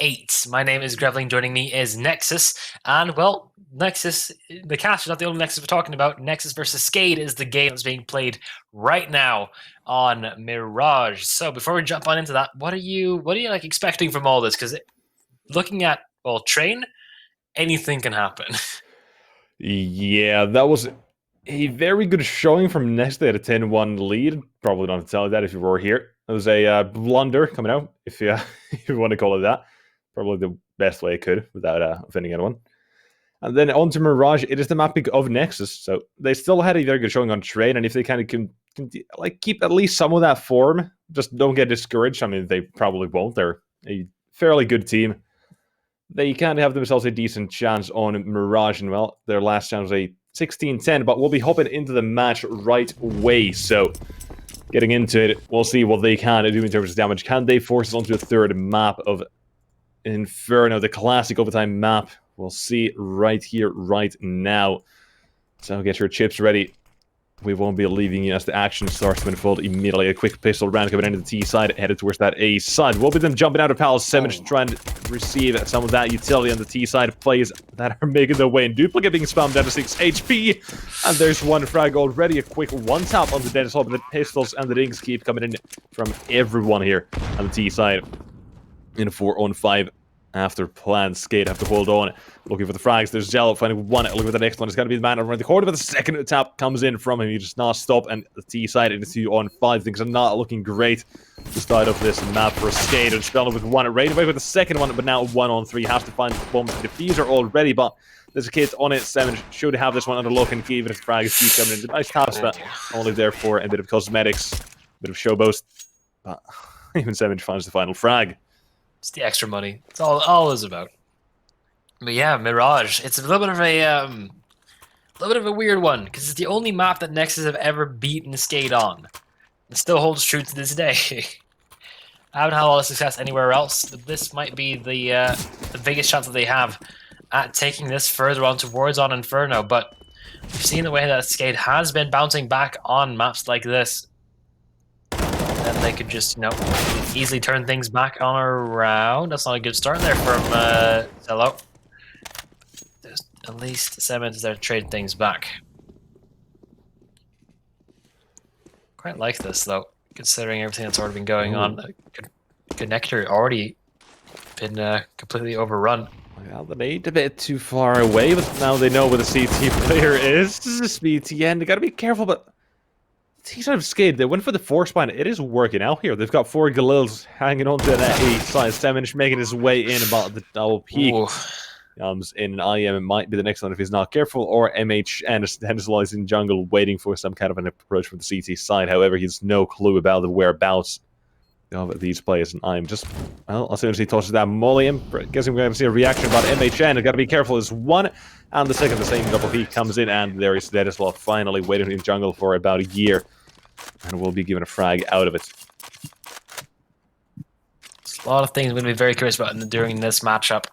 8. My name is Grevling, joining me is Nexus, and well, Nexus, the cast is not the only Nexus we're talking about. Nexus versus Skade is the game that's being played right now on Mirage. So before we jump on into that, what are you like expecting from all this? Because looking at, well, Train, anything can happen. Yeah, that was a very good showing from Nexus. They had a 10-1 lead. Probably not to tell you that if you were here. It was a blunder coming out, if you, if you want to call it that. Probably the best way I could without offending anyone. And then on to Mirage, it is the map pick of Nexus. So they still had a very good showing on Train, and if they kind of can like keep at least some of that form, just don't get discouraged. I mean, they probably won't. They're a fairly good team. They can have themselves a decent chance on Mirage, and well, their last chance was a 16-10, but we'll be hopping into the match right away. So getting into it, we'll see what they can do in terms of damage. Can they force us onto a third map of Inferno, the classic overtime map? We'll see right here, right now. So get your chips ready. We won't be leaving you as the action starts to unfold immediately. A quick pistol round coming into the T side, headed towards that A side. We'll be them jumping out of Palace 7 to try and receive some of that utility on the T side. Players that are making their way in. Duplicate being spammed down to 6 HP. And there's one frag already. A quick one tap on the Dennis Hall, but the pistols and the rings keep coming in from everyone here on the T side. In a 4-on-5. After planned, Skade have to hold on. Looking for the frags. There's Jello finding one. Look at the next one. It's got to be the man around the corner, but the second tap comes in from him. He just not stop, and the T side into 2-on-5. Things are not looking great to start off this map for Skade. And spelled with one. Right away with the second one, but now 1-on-3. Has to find the bomb diffuser already, but there's a kid on it. 7 should have this one under lock and key, even if the frags keep coming in. Nice taps, but only there for a bit of cosmetics, a bit of show boast. But even 7 finds the final frag. It's the extra money. It's all it's about. But yeah, Mirage. It's a little bit of a weird one because it's the only map that Nexus have ever beaten Skade on. It still holds true to this day. I haven't had a lot of success anywhere else, but this might be the biggest chance that they have at taking this further on towards on Inferno. But we've seen the way that Skade has been bouncing back on maps like this. Then they could just, easily turn things back on around. That's not a good start there from Zello. There's at least 7 minutes there to trade things back. Quite like this, though, considering everything that's already been going on. Connector already been completely overrun. Well, they made a bit too far away, but now they know where the CT player is. This is a BTN. They gotta be careful, but he's out of Skade. They went for the 4-spine. It is working out here. They've got 4 Galils hanging on to that 8 size 7, making his way in about the double peak. Comes in, and IM might be the next one if he's not careful, or MH and Dennis lies in jungle waiting for some kind of an approach from the CT side. However, he has no clue about the whereabouts of these players, and I'm just, well, as soon as he tosses that molly, I'm guessing we're going to see a reaction about MHN. I've got to be careful. There's one, and the second, the same double peak comes in, and there is Dennis Law finally waiting in jungle for about a year, and we'll be given a frag out of it. There's a lot of things I'm going to be very curious about during this matchup,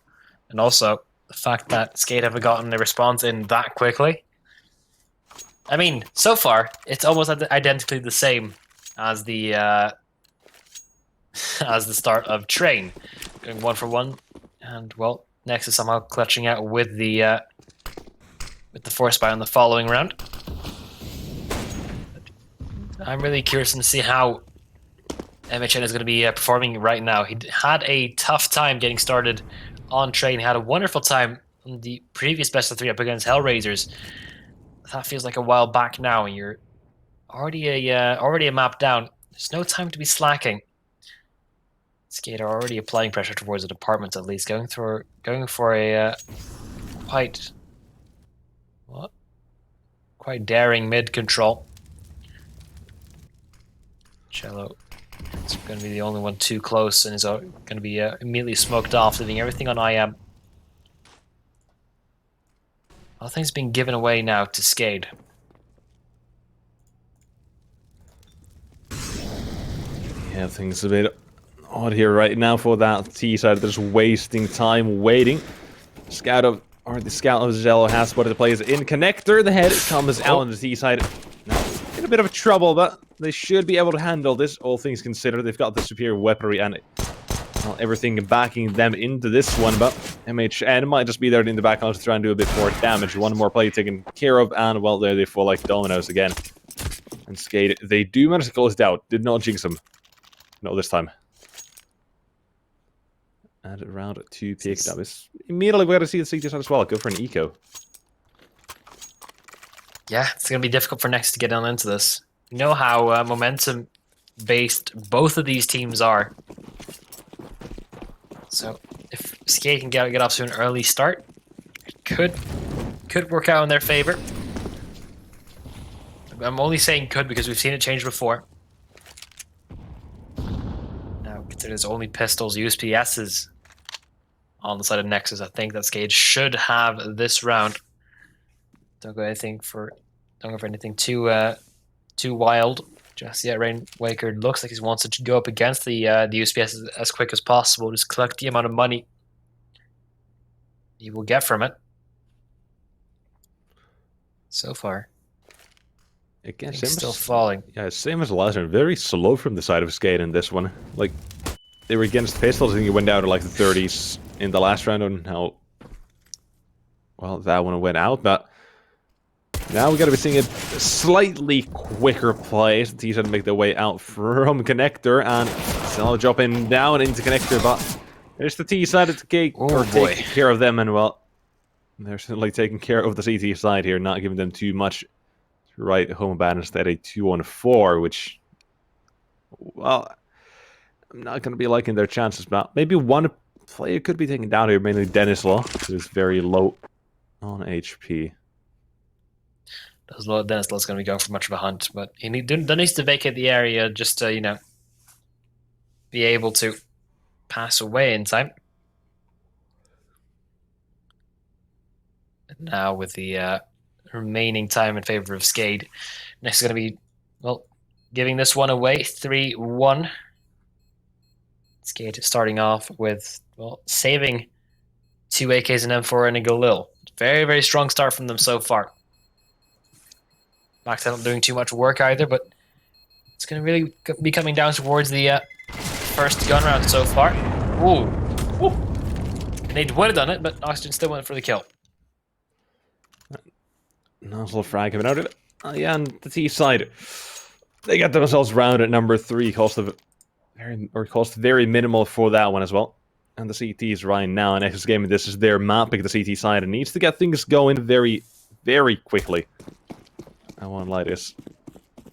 and also the fact that Skade haven't gotten a response in that quickly. I mean, so far, it's almost identically the same as the start of Train, going 1 for 1, and well, Nexus somehow clutching out with the 4-spy on the following round. I'm really curious to see how MHN is going to be performing right now. He had a tough time getting started on Train. He had a wonderful time on the previous best of 3 up against HellRaisers. That feels like a while back now, and you're already a map down. There's no time to be slacking. Skade are already applying pressure towards the department, at least going for a quite daring mid control. Cello is going to be the only one too close, and is going to be immediately smoked off, leaving everything on IM. All things being given away now to Skade. Yeah, things a bit odd here right now for that T side. They're just wasting time waiting. The scout of Zello has spotted the players in connector. The head comes out on the T side. Now, in a bit of trouble, but they should be able to handle this. All things considered, they've got the superior weaponry, and well, everything backing them into this one, but MHN might just be there in the background to try and do a bit more damage. One more play taken care of, and well, there they fall like dominoes again. And Skate, they do manage to close it out. Did not jinx them. No, this time. And round 2 picked up. Immediately we got to see the CT side as well. Go for an eco. Yeah, it's going to be difficult for Nexus to get on into this. You know how momentum-based both of these teams are. So if Skate can get off to an early start, it could work out in their favor. I'm only saying could because we've seen it change before. Now, consider there's only pistols, USPSs on the side of Nexus. I think that Skate should have this round. Don't go for anything too wild. Just yet, Rainwaker looks like he wants to go up against the USPS as quick as possible. Just collect the amount of money he will get from it. So far, again, still falling. Yeah, same as last round. Very slow from the side of Skate in this one. Like they were against pistols, I think he went down to like the 30s in the last round, and how well that one went out, but. Now we got to be seeing a slightly quicker play. The T-side to make their way out from connector, and still dropping down into connector, but there's the T-side to take care of them, and well, they're certainly taking care of the CT side here, not giving them too much to write home about. Instead, a 2-on-4, which, well, I'm not going to be liking their chances, but maybe one player could be taken down here, mainly Dennis Law, who's very low on HP. Dennis Law's going to be going for much of a hunt, but he needs to vacate the area just to, you know, be able to pass away in time. And now with the remaining time in favor of Skade, next is going to be, well, giving this one away, 3-1. Skade starting off with, well, saving 2 AKs, an M4, and a Galil. Very, very strong start from them so far. Max not doing too much work either, but it's going to really be coming down towards the first gun round so far. Ooh. Ooh. And they would have done it, but Oxygen still went for the kill. Nozzle frag coming out of it. Yeah, and the T side. They got themselves round at number 3. Cost very minimal for that one as well. And the CT is right now in Nexus game. This is their map pick, the CT side, and needs to get things going very, very quickly. I won't lie this.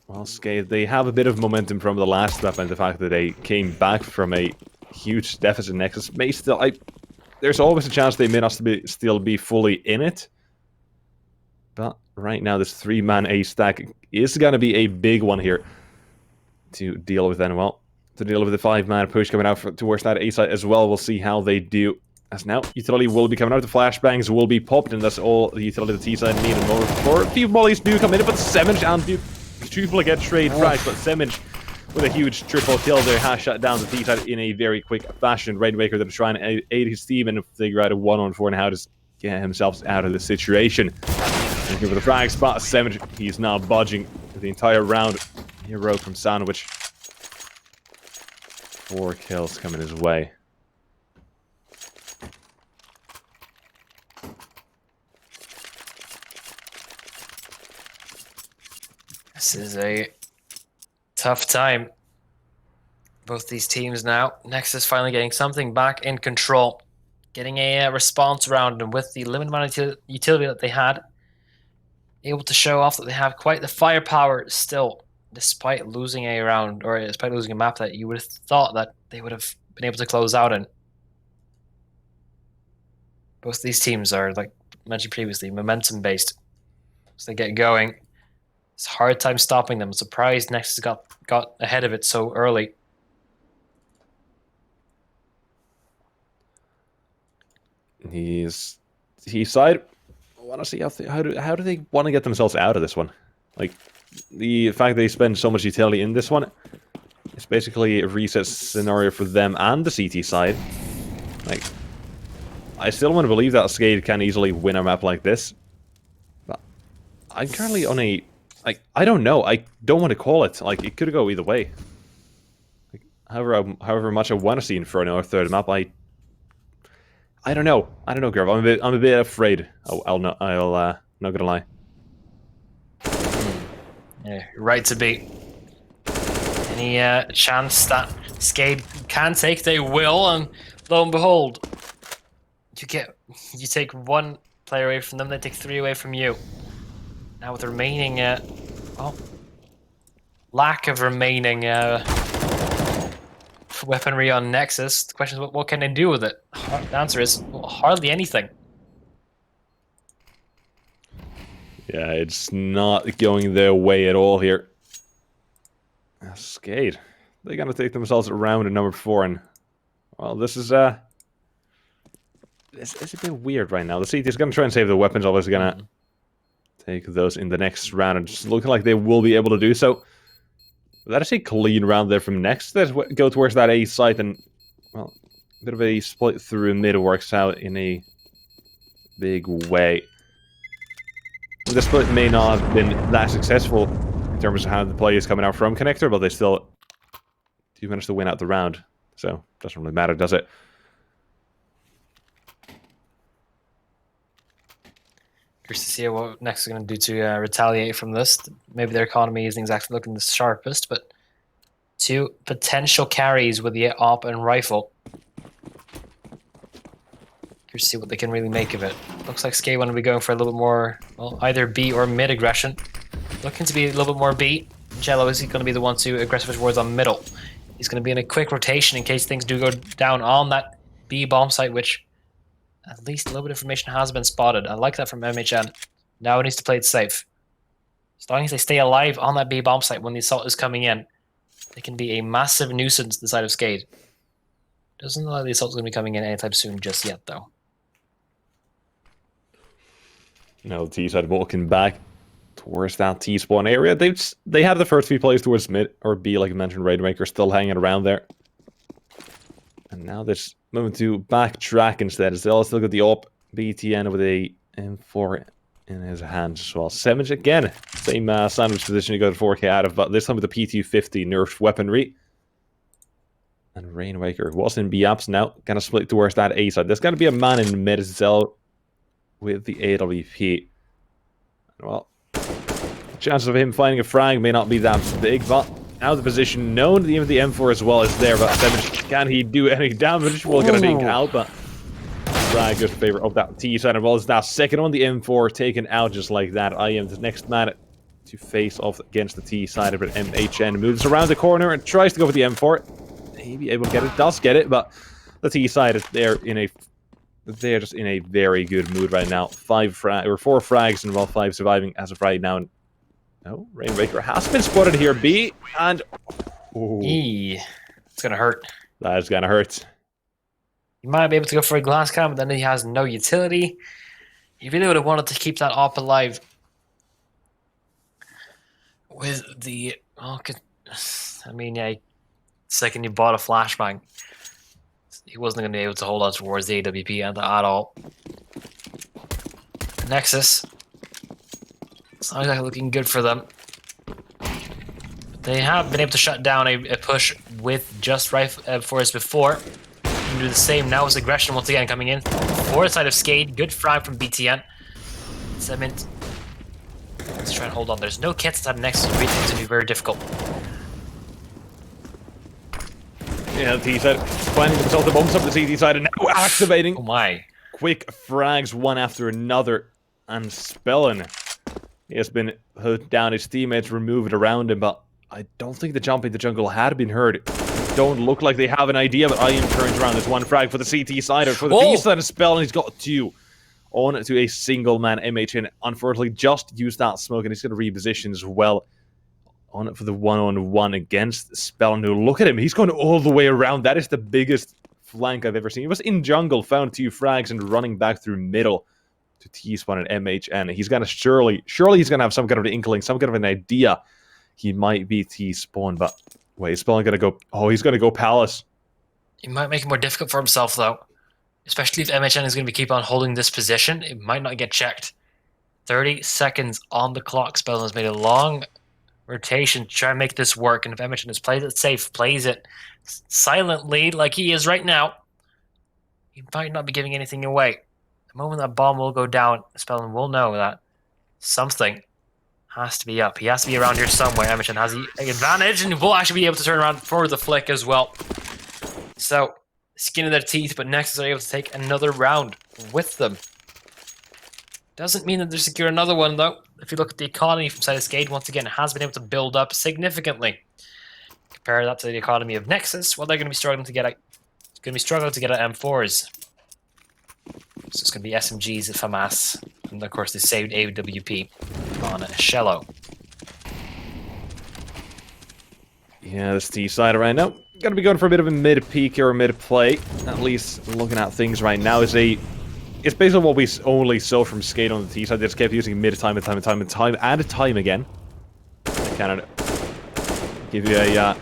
Well, Skate, they have a bit of momentum from the last map, and the fact that they came back from a huge deficit Nexus may still... there's always a chance they may not still be fully in it. But right now, this 3-man A stack is going to be a big one here to deal with, and well, to deal with the 5-man push coming out towards that A side as well. We'll see how they do. As now, utility will be coming out, the flashbangs will be popped, and that's all the utility the T-side need. And more, a few mollies do come in, but Semage and triple get trade frags, but Semage with a huge triple kill there has shut down the T-side in a very quick fashion. Rainwaker that is trying to aid his team and figure out a 1-on-4 and how to get himself out of the situation. Looking for the frag spot, Semage, he's now budging the entire round. Hero from Sandwich. 4 kills coming his way. This is a tough time. Both these teams now. Nexus finally getting something back in control. Getting a response round, and with the limited amount of utility that they had, able to show off that they have quite the firepower still, despite losing a round, or despite losing a map that you would have thought that they would have been able to close out in. Both these teams are, like mentioned previously, momentum based. So they get going. It's a hard time stopping them. I'm surprised Nexus got ahead of it so early. He's side. I want to see how do they want to get themselves out of this one? Like the fact they spend so much utility in this one, it's basically a reset scenario for them and the CT side. Like, I still want to believe that Skate can easily win a map like this, but I'm currently on a I don't know. I don't want to call it. Like, it could go either way. Like, however much I want to see Inferno or third map, I don't know. I don't know, Gerv. I'm a bit afraid. I'll not gonna lie. Yeah, right to be. Any chance that Skade can take, they will, and lo and behold, you take one player away from them, they take 3 away from you. Now with the remaining, lack of remaining weaponry on Nexus, the question is what can they do with it? The answer is hardly anything. Yeah, it's not going their way at all here. Skade. They're gonna take themselves around to number 4, and well, this is it's a bit weird right now. The CT is gonna try and save the weapons. Obviously, gonna take those in the next round, and just looking like they will be able to do so. That is a clean round there from Nexus. Let's go towards that A site, and well, a bit of a split through mid works out in a big way. The split may not have been that successful in terms of how the play is coming out from Connector, but they still do manage to win out the round. So, doesn't really matter, does it? Curious to see what Nexus is going to do to retaliate from this. Maybe their economy isn't exactly looking the sharpest, but 2 potential carries with the AWP and rifle. Curious to see what they can really make of it. Looks like Skade want to be going for a little bit more, well, either B or mid aggression. Looking to be a little bit more B. Jello is going to be the one to aggressive towards on middle. He's going to be in a quick rotation in case things do go down on that B bomb site, which at least a little bit of information has been spotted. I like that from MHN. Now it needs to play it safe. As long as they stay alive on that B bomb site when the assault is coming in, they can be a massive nuisance to the side of Skade. Doesn't look like the assault's going to be coming in anytime soon just yet, though. Now the T side walking back towards that T spawn area. They have the first 3 players towards mid or B, like I mentioned. Raidmaker still hanging around there. And now they're moving to backtrack instead. They'll still got the AWP BTN with a M4 in his hands as well. Savage again, same sandwich position you got a 4K out of, but this time with the P250 nerfed weaponry. And Rainmaker was in B apps now, kind of split towards that A side. There's going to be a man in mid as well with the AWP. Well, chances of him finding a frag may not be that big, but now the position known, even the M4 as well is there, but Savage, can he do any damage? Well, gonna take out, but frag goes in favor of that T side, and well, it's now second one, the M4 taken out just like that. I am the next man to face off against the T side, but MHN moves around the corner and tries to go for the M4. Maybe able to get it, does get it, but the T side is there they're just in a very good mood right now. 4 frags and well 5 surviving as of right now. No, Rainmaker has been spotted here, B, and it's gonna hurt. That is gonna hurt. He might be able to go for a glass cam, but then he has no utility. He really would have wanted to keep that AWP alive with the I mean, yeah, second you bought a flashbang, he wasn't going to be able to hold on towards the AWP at all. Nexus, it's not exactly looking good for them. They have been able to shut down a push with just rifle force before. You can do the same now with aggression once again coming in. Forward side of Skade, good frag from BTN. Cement. Let's try and hold on. There's no kits that Nexus will be to be very difficult. Yeah, the T side finding themselves the bumps up the CT side and now activating. Oh my. Quick frags one after another. And Spellin, he has been put down, his teammates removed around him, but I don't think the jump into jungle had been heard. Don't look like they have an idea, but IM turns around. There's one frag for the CT side, or for the B side of Spellin, he's got 2. On to a single man. MHN unfortunately just used that smoke, and he's going to reposition as well. On it for the one-on-one against Spellin, who, look at him, he's going all the way around. That is the biggest flank I've ever seen. He was in jungle, found 2 frags, and running back through middle to T-spawn and MHN. He's going to surely he's going to have some kind of an inkling, some kind of an idea he might be T-spawn, but wait, is Spellin going to go? Oh, he's going to go Palace. He might make it more difficult for himself, though. Especially if MHN is going to keep on holding this position, it might not get checked. 30 seconds on the clock. Spellin has made a long rotation to try and make this work. And if Edmonton has played it safe, plays it silently like he is right now, he might not be giving anything away. The moment that bomb will go down, Spellman will know that something has to be up. He has to be around here somewhere. Edmonton has the advantage and will actually be able to turn around for the flick as well. So, skin of their teeth, but Nexus are able to take another round with them. Doesn't mean that they're secure another one, though. If you look at the economy from Skade, once again, it has been able to build up significantly. Compare that to the economy of Nexus, well, they're going to be struggling to get at M4s. So it's going to be SMGs at FAMAS, and of course they saved AWP on Shello. Yeah, this T side right now. Gonna be going for a bit of a mid-peak or a mid-play. At least looking at things right now is it's based on what we only saw from Skate on the T side. They just kept using mid time and time and time and time and time again. I cannot give you a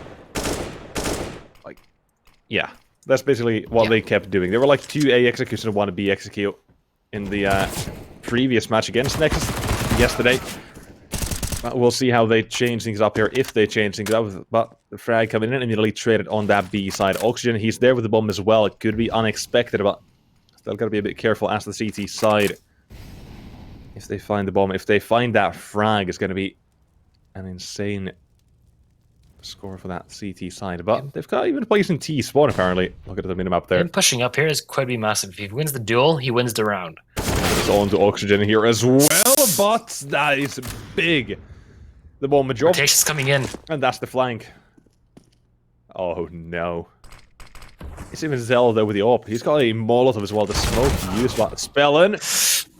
like, yeah. That's basically what they kept doing. They were like 2 A executes and 1 B execute in the previous match against Nexus yesterday. We'll see how they change things up here, if they change things up. But the frag coming in immediately traded on that B side. Oxygen, he's there with the bomb as well. It could be unexpected, but still gotta be a bit careful as the CT side. If they find the bomb, if they find that frag, it's gonna be an insane score for that CT side. But they've got even a place in T spawn, apparently. Look at the minimap there. Him pushing up here is quite be massive. If he wins the duel, he wins the round. It's on to Oxygen here as well, but that is big. The bomb job. Rotation's coming in. And that's the flank. Oh no. It's even Zell though with the AWP. He's got a Molotov as well to smoke to use, but Spellin.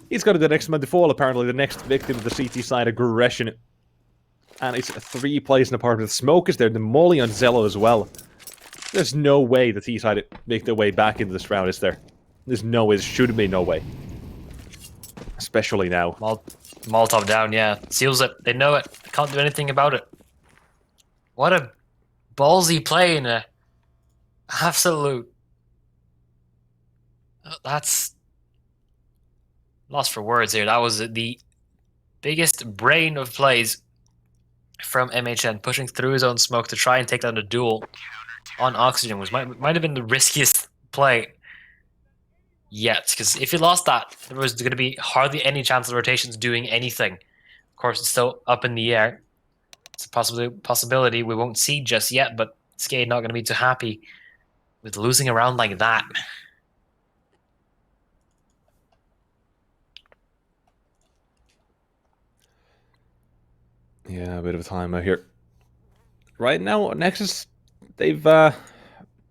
He's got the next man to fall, apparently, the next victim of the CT side aggression. And it's 3 plays in the part of the smoke is there, the molly on Zello as well. There's no way the T side make their way back into this round, is there? There's no way, there should be no way. Especially now. Molotov down, yeah. Seals it. They know it. They can't do anything about it. What a ballsy play in a absolute... That's... Lost for words here. That was the biggest brain of plays from MHN, pushing through his own smoke to try and take down a duel on Oxygen. Might have been the riskiest play yet, because if he lost that, there was going to be hardly any chance of the rotations doing anything. Of course, it's still up in the air. It's a possibility we won't see just yet, but Skade not going to be too happy with losing a round like that. Yeah, a bit of a timeout here. Right now, Nexus, they've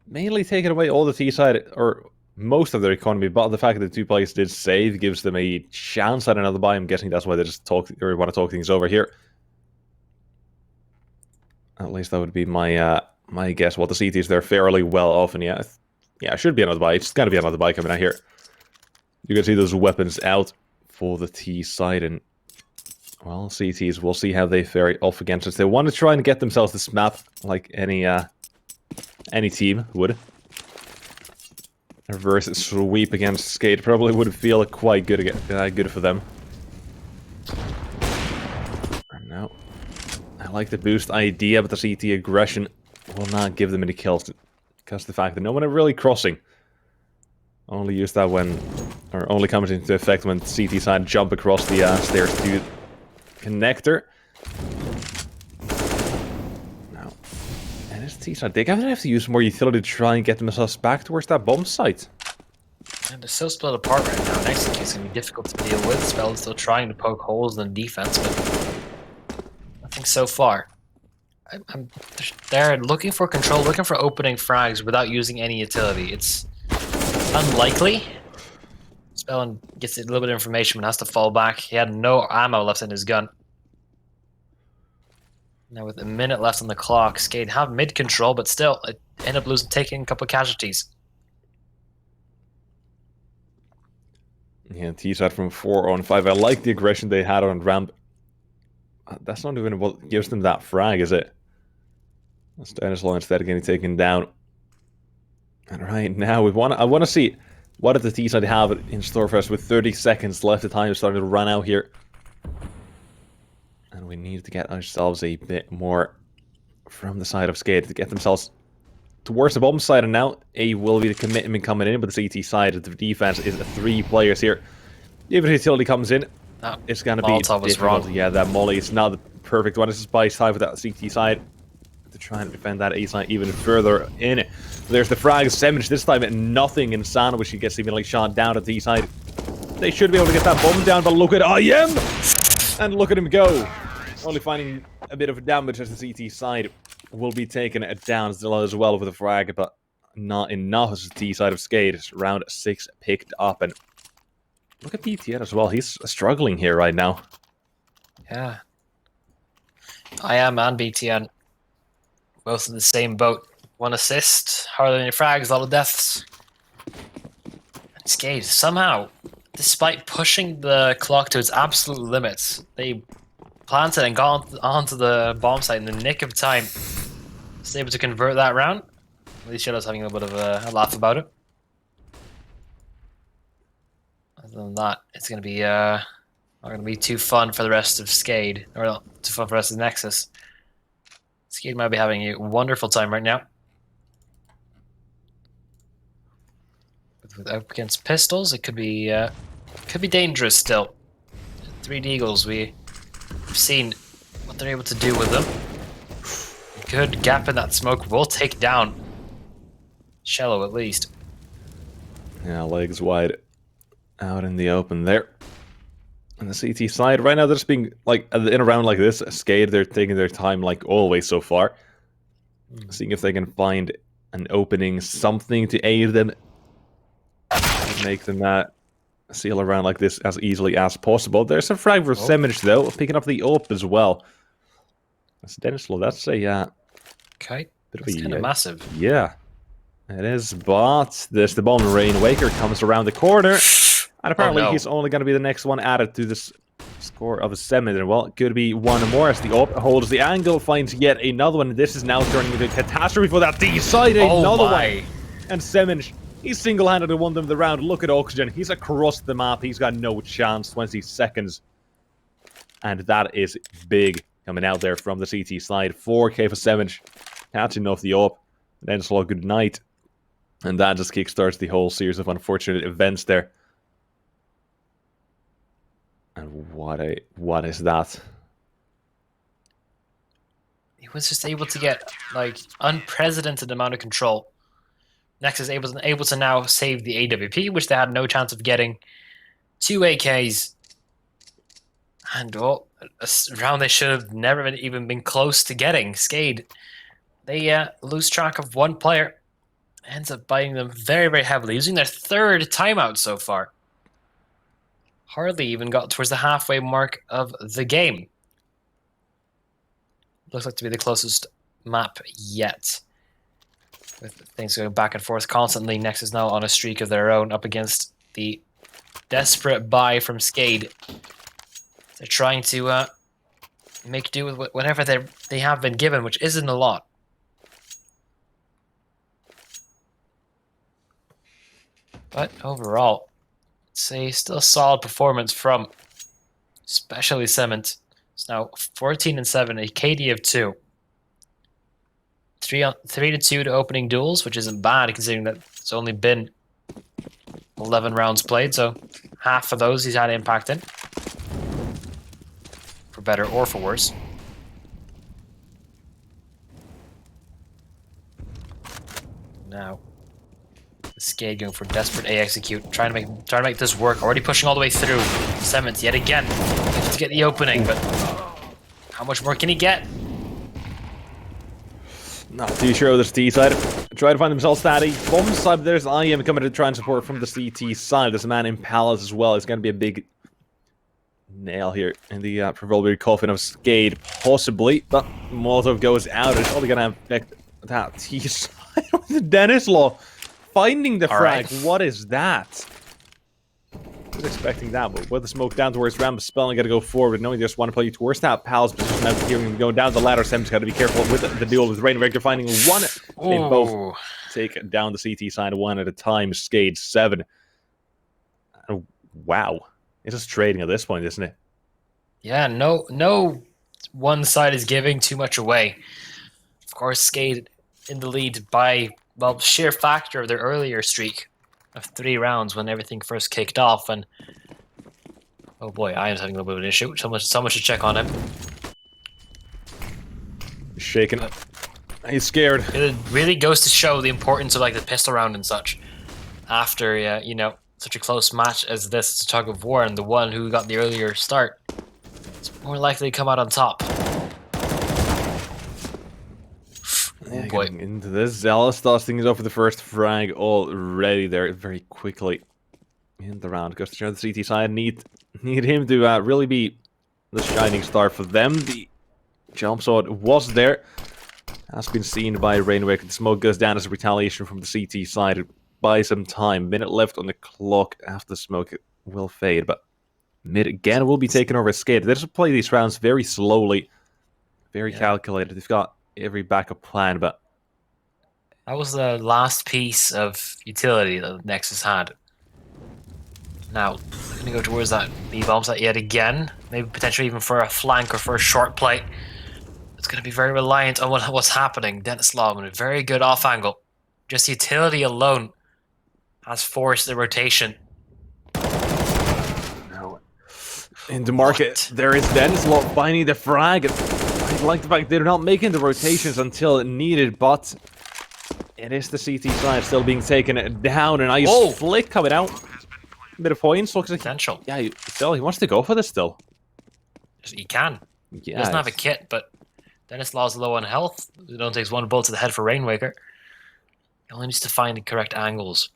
mainly taken away all the T side, or most of their economy, but the fact that the 2 players did save gives them a chance at another buy. I'm guessing that's why they just want to talk things over here. At least that would be my my guess. What the CTs, they're fairly well off, and yeah, it should be another buy. It's got to be another buy coming out here. You can see those weapons out for the T side, and well, CTs, we'll see how they fare off against us. They want to try and get themselves this map like any team would. A reverse sweep against Skate probably would feel quite good good for them. No. I like the boost idea, but the CT aggression will not give them any kills because of the fact that no one are really crossing. Only use that when, or only comes into effect when CT side jump across the stairs to connector. Now, and it's T side. They're gonna have to use more utility to try and get themselves back towards that bomb site. And they're so split apart right now. Next is going to be difficult to deal with. Spell's still trying to poke holes in the defense, but nothing so far. They're looking for control, looking for opening frags without using any utility. It's unlikely. Spellin gets a little bit of information but has to fall back. He had no ammo left in his gun. Now with a minute left on the clock, Skade have mid-control, but still, it end up taking a couple of casualties. Yeah, T-side from 4 on 5. I like the aggression they had on ramp. That's not even what gives them that frag, is it? Stanislaw instead of getting taken down. And right now, I want to see what does the T-side have in store for us with 30 seconds left. The time is starting to run out here. And And we need to get ourselves a bit more from the side of Skate to get themselves towards the bottom side. And now A will be the commitment coming in, but the CT side of the defense is 3 players here. Even if utility comes in, it's going to be Molotov was difficult. wrong. Yeah, that molly is not the perfect one. This is by side with that CT side to try and defend that A side even further in. There's the frag. Semich this time nothing in Sandwich. He gets seemingly shot down at the side. They should be able to get that bomb down, but look at IM! And look at him go. Only finding a bit of damage as the CT side will be taken down still as well with the frag, but not enough as the T side of Skate. Round 6 picked up, and look at BTN as well. He's struggling here right now. Yeah. I am and BTN. Both in the same boat. 1 assist, hardly any frags, a lot of deaths. And Skate, somehow, despite pushing the clock to its absolute limits, they planted and got onto the bomb site in the nick of time. Was able to convert that round. At least Shadow's having a bit of a laugh about it. Other than that, it's going to be not going to be too fun for the rest of Skade, or not too fun for the rest of Nexus. Skade might be having a wonderful time right now. With up against pistols, it could be dangerous still. 3 Deagles, we've seen what they're able to do with them. Good gap in that smoke will take down Shallow at least. Yeah, legs wide out in the open there. On the CT side, right now they're just being, like, in a round like this, Skate, they're taking their time like always so far. Seeing if they can find an opening, something to aid them. Make them seal around like this as easily as possible. There's a frag for Semich though, picking up the AWP as well. That's Denislow, that's a Okay, bit of that's kind of massive. Yeah, it is, but there's the bomb. Rain Waker comes around the corner, and apparently he's only going to be the next one added to this score of a 7. Well, it could be one more as the AWP holds the angle, finds yet another one. This is now turning into a catastrophe for that D side. Another one, and Semich, he single-handedly won them the round. Look at Oxygen. He's across the map. He's got no chance. 20 seconds. And that is big coming out there from the CT side. 4K for Semich. Catching off the AWP. Then slow good night. And that just kickstarts the whole series of unfortunate events there. And what is that? He was just able to get, like, unprecedented amount of control. Nexus able to now save the AWP, which they had no chance of getting. 2 AKs. And, well, a round they should have never even been close to getting. Skade, they lose track of 1 player. Ends up biting them very, very heavily, using their 3rd timeout so far. Hardly even got towards the halfway mark of the game. Looks like to be the closest map yet. With things going back and forth constantly, Nexus now on a streak of their own up against the desperate buy from Skade. They're trying to make do with whatever they have been given, which isn't a lot. But overall, it's a still solid performance from especially Cement. It's now 14-7, a KD of 2. 3-2 to opening duels, which isn't bad considering that it's only been 11 rounds played, so half of those he's had impact in. For better or for worse. Now, Skade going for desperate A execute, trying to make this work. Already pushing all the way through. Cement yet again to get the opening, but how much more can he get? Not too sure this T side. Try to find themselves statty. Bomb side, there's IM coming to try and support from the CT side. There's a man in Palace as well. It's going to be a big nail here in the proverbial coffin of Skade, possibly. But Molotov goes out. It's only going to affect that T side with Denislaw finding the frag. Right. What is that? I was expecting that, but with the smoke down towards Ram, Spelling got to go forward, knowing they just want to play towards that Pal's position. Now hearing him going down the ladder, Sam's got to be careful with the duel with Rainmaker, finding one. They both take down the CT side one at a time. Skade 7. Wow. It's just trading at this point, isn't it? Yeah, no One side is giving too much away. Of course, Skate in the lead by, well, sheer factor of their earlier streak of 3 rounds when everything first kicked off. And oh boy, I am having a little bit of an issue. Someone should check on him. He's shaking. He's scared. It really goes to show the importance of like the pistol round and such. After you know, such a close match as this, it's a tug of war, and the one who got the earlier start is more likely to come out on top. Yeah, boy. getting into this, Zealous starts things off with the first frag already there very quickly in the round. Goes to show the CT side. Need him to really be the shining star for them. The jump sword was there. Has been seen by Rainwick. The smoke goes down as a retaliation from the CT side. Buy some time. Minute left on the clock after the smoke. It will fade, but mid again will be taken over as Skate. They just play these rounds very slowly, very calculated. They've got every backup plan, but that was the last piece of utility that Nexus had. Now, we're going to go towards that B-bomb site yet again. Maybe potentially even for a flank or for a short play. It's going to be very reliant on what's happening. Dennis Long with a very good off angle. Just utility alone has forced the rotation. no. In the market, there is Dennis Long finding the frag. I like the fact they're not making the rotations until needed, but it is the CT side still being taken down, and I flick coming out. A bit of points. Looks like potential. Yeah, he wants to go for this still. He can. Yeah, He doesn't have a kit, but Dennis Law's low on health. It only takes 1 bullet to the head for Rainwaker. He only needs to find the correct angles.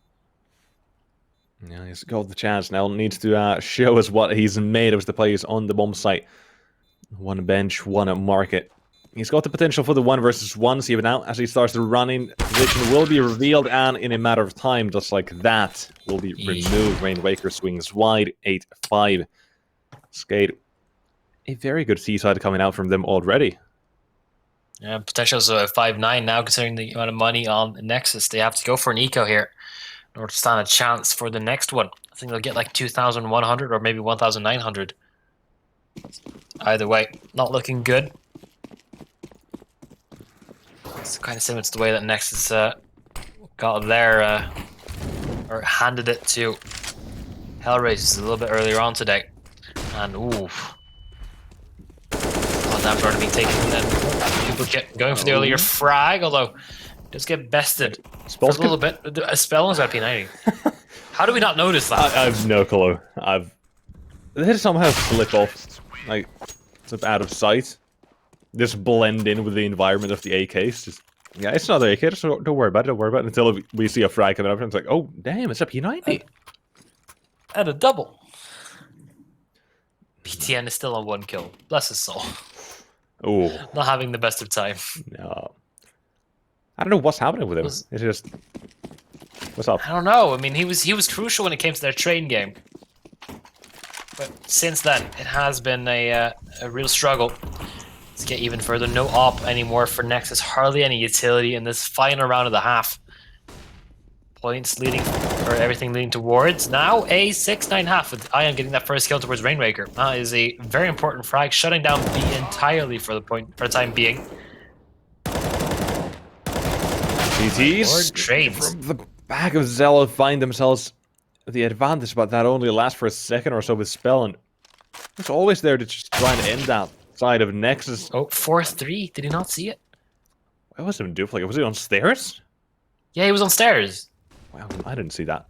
Yeah, he's got the chance now. Needs to show us what he's made of the players on the bomb site. 1 bench, 1 market. He's got the potential for the 1 versus 1. See, but now as he starts to run in, position will be revealed, and in a matter of time, just like that, will be removed. Rainwaker swings wide, 8-5. Skate. A very good C-side coming out from them already. Yeah, potential is a 5-9 now, considering the amount of money on Nexus. They have to go for an eco here in order to stand a chance for the next one. I think they'll get like 2,100 or maybe 1,900. Either way, not looking good. It's kind of similar to the way that Nexus got their, or handed it to HellRaisers a little bit earlier on today. And ooh. Damage already being taken, and then duplicate going for the earlier frag, although does get bested for a little bit. A spell is at P90. How do we not notice that? I have no clue. They just somehow slip off, like, slip out of sight. Just blend in with the environment of the AKs. Just, yeah, it's not the AK, just don't worry about it, until we see a frag coming up, and it's like, oh, damn, it's a P90. And a double. PTN is still on 1 kill. Bless his soul. Oh, not having the best of time. No. I don't know what's happening with him. It's just... What's up? I don't know. I mean, he was crucial when it came to their train game. But since then, it has been a real struggle. Let's get even further. No op anymore for Nexus. Hardly any utility in this final round of the half. Points leading, or everything leading towards. Now a 6-9-1/2 with Ion getting that first kill towards Rainwaker. That is a very important frag, shutting down B entirely for the time being. GTs trades from the back of Zella find themselves the advantage, but that only lasts for a second or so with Spell, and it's always there to just try and end that side of Nexus. Oh, 4-3. Did he not see it? Where was him duplicate? Was he on stairs? Yeah, he was on stairs. Wow, I didn't see that.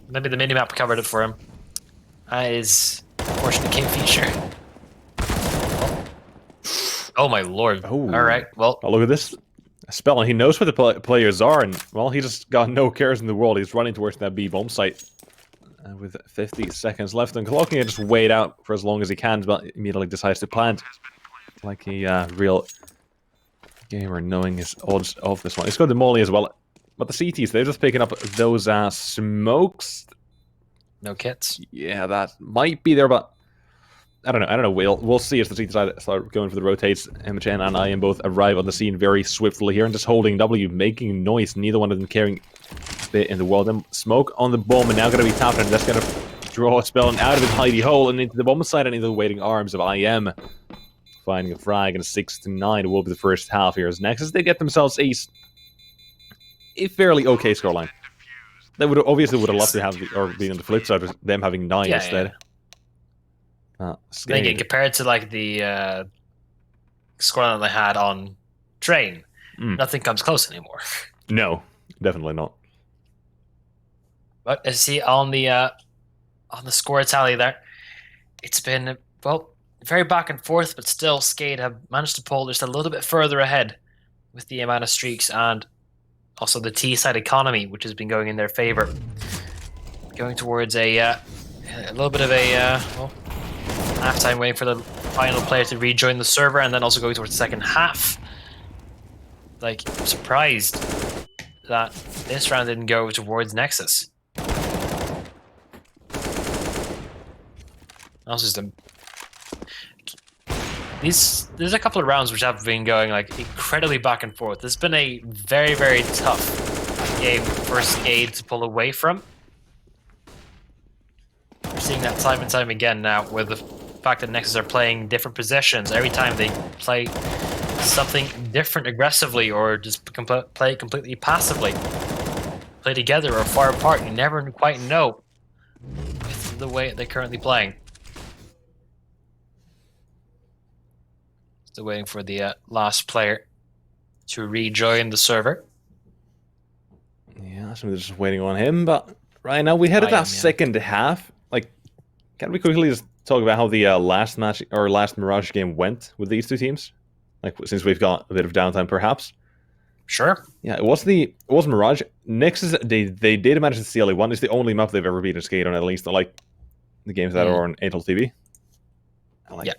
Maybe the minimap covered it for him. That is unfortunate game feature. Oh my lord. Oh. Alright, well. Oh, look at this. Spell, and he knows where the players are, and, well, he just got no cares in the world. He's running towards that B bomb site. With 50 seconds left, and Clocking just wait out for as long as he can, but immediately decides to plant. Like a real gamer knowing his odds of this one. He's got the molly as well. But the CTs, they're just picking up those smokes. No kits. Yeah, that might be there, but I don't know. We'll see as the CTs start going for the rotates. MHN and I am both arrive on the scene very swiftly here and just holding W, making noise. Neither one of them caring a bit in the world. Then smoke on the bomb, and now going to be tapped, and that's going to draw a spell out of his hidey hole and into the bomb side and into the waiting arms of IM. finding a frag, and 6-9 will be the first half here as Nexus. They get themselves a fairly okay scoreline. They would obviously would have loved to have or being on the flip side of them having 9 instead. Again, compared to like the scoreline they had on Train, nothing comes close anymore. No, definitely not. But as you see on the score tally there, it's been, well, very back and forth, but still Skade have managed to pull just a little bit further ahead with the amount of streaks and also the T-side economy, which has been going in their favor. Going towards a little bit of a halftime, waiting for the final player to rejoin the server, and then also going towards the second half. Like, I'm surprised that this round didn't go towards Nexus. Also, there's a couple of rounds which have been going like incredibly back and forth. This has been a very, very tough game for Skade to pull away from. We're seeing that time and time again now, with the fact that Nexus are playing different positions every time they play something different aggressively, or just play completely passively, play together or far apart. You never quite know with the way they're currently playing. Still waiting for the last player to rejoin the server. Yeah, so we're just waiting on him. But right now we head at that second half. Like, can we quickly just talk about how the last match or last Mirage game went with these two teams? Like, since we've got a bit of downtime, perhaps. Sure. Yeah, it was Mirage. Nexus, they did manage to steal a 1. It's the only map they've ever beaten Skade on, at least, like the games that are on Intel TV. Like,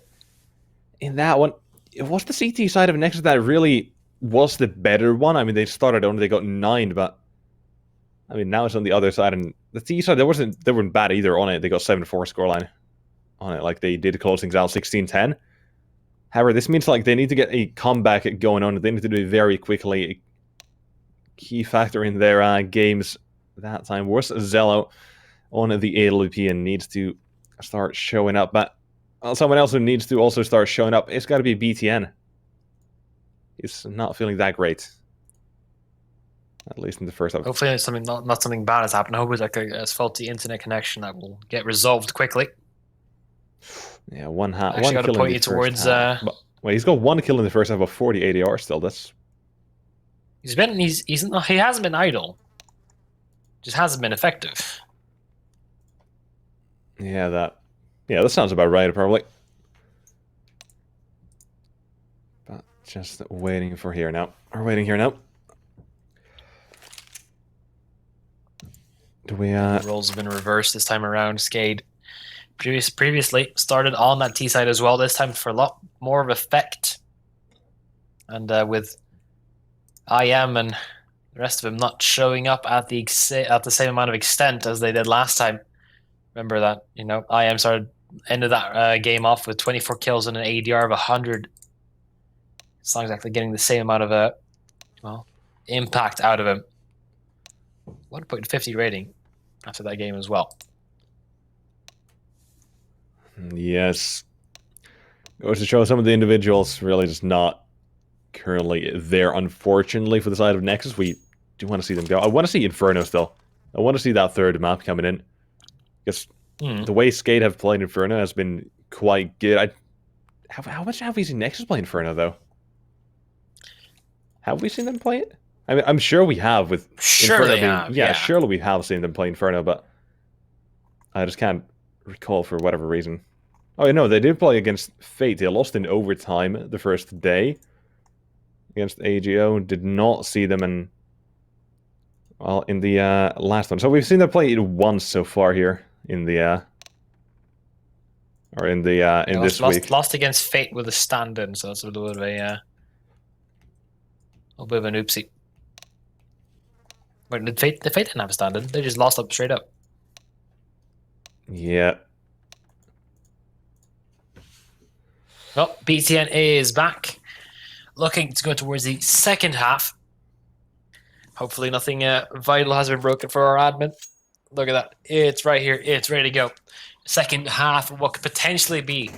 in that one, it was the CT side of Nexus that really was the better one. I mean, they started on, they got 9, but I mean, now it's on the other side, and the T side, they weren't bad either on it. They got 7-4 scoreline on it. Like, they did close things out 16-10. However, this means like they need to get a comeback going on. They need to do it very quickly. A key factor in their games that time was Zello on the AWP and needs to start showing up. But someone else who needs to also start showing up, it's got to be BTN. He's not feeling that great, at least in the first half. Hopefully, it's not something bad has happened. I hope it's like a faulty internet connection that will get resolved quickly. Yeah, one kill. Actually, got to point you towards. But, wait, he's got 1 kill in the first half of 40 ADR still. That's. He hasn't been idle. Just hasn't been effective. Yeah, that sounds about right, probably. But just waiting for here now. We're waiting here now. Do we? The roles have been reversed this time around. Skade previously started on that T side as well. This time for a lot more of effect, and with IM and the rest of them not showing up at the same amount of extent as they did last time. Remember that, you know, IM ended that game off with 24 kills and an ADR of 100. It's not exactly getting the same amount of impact out of him. 1.50 rating after that game as well. Yes. Goes to show some of the individuals really just not currently there, unfortunately, for the side of Nexus. We do want to see them go. I want to see Inferno still. I want to see that third map coming in. Because the way Skade have played Inferno has been quite good. How much have we seen Nexus play Inferno, though? Have we seen them play it? I mean, I'm sure we have with Sure Inferno they have, yeah, surely we have seen them play Inferno, but I just can't recall for whatever reason. Oh, no, they did play against Fate. They lost in overtime the first day against AGO. Did not see them in the last one. So we've seen them play it once so far here in the this week. Lost against Fate with a stand-in, so that's a little bit of an oopsie. But the Fate didn't have a stand-in. They just lost up straight up. Yeah. Well, BTN is back, looking to go towards the second half. Hopefully nothing vital has been broken for our admin. Look at that. It's right here. It's ready to go. Second half of what could potentially be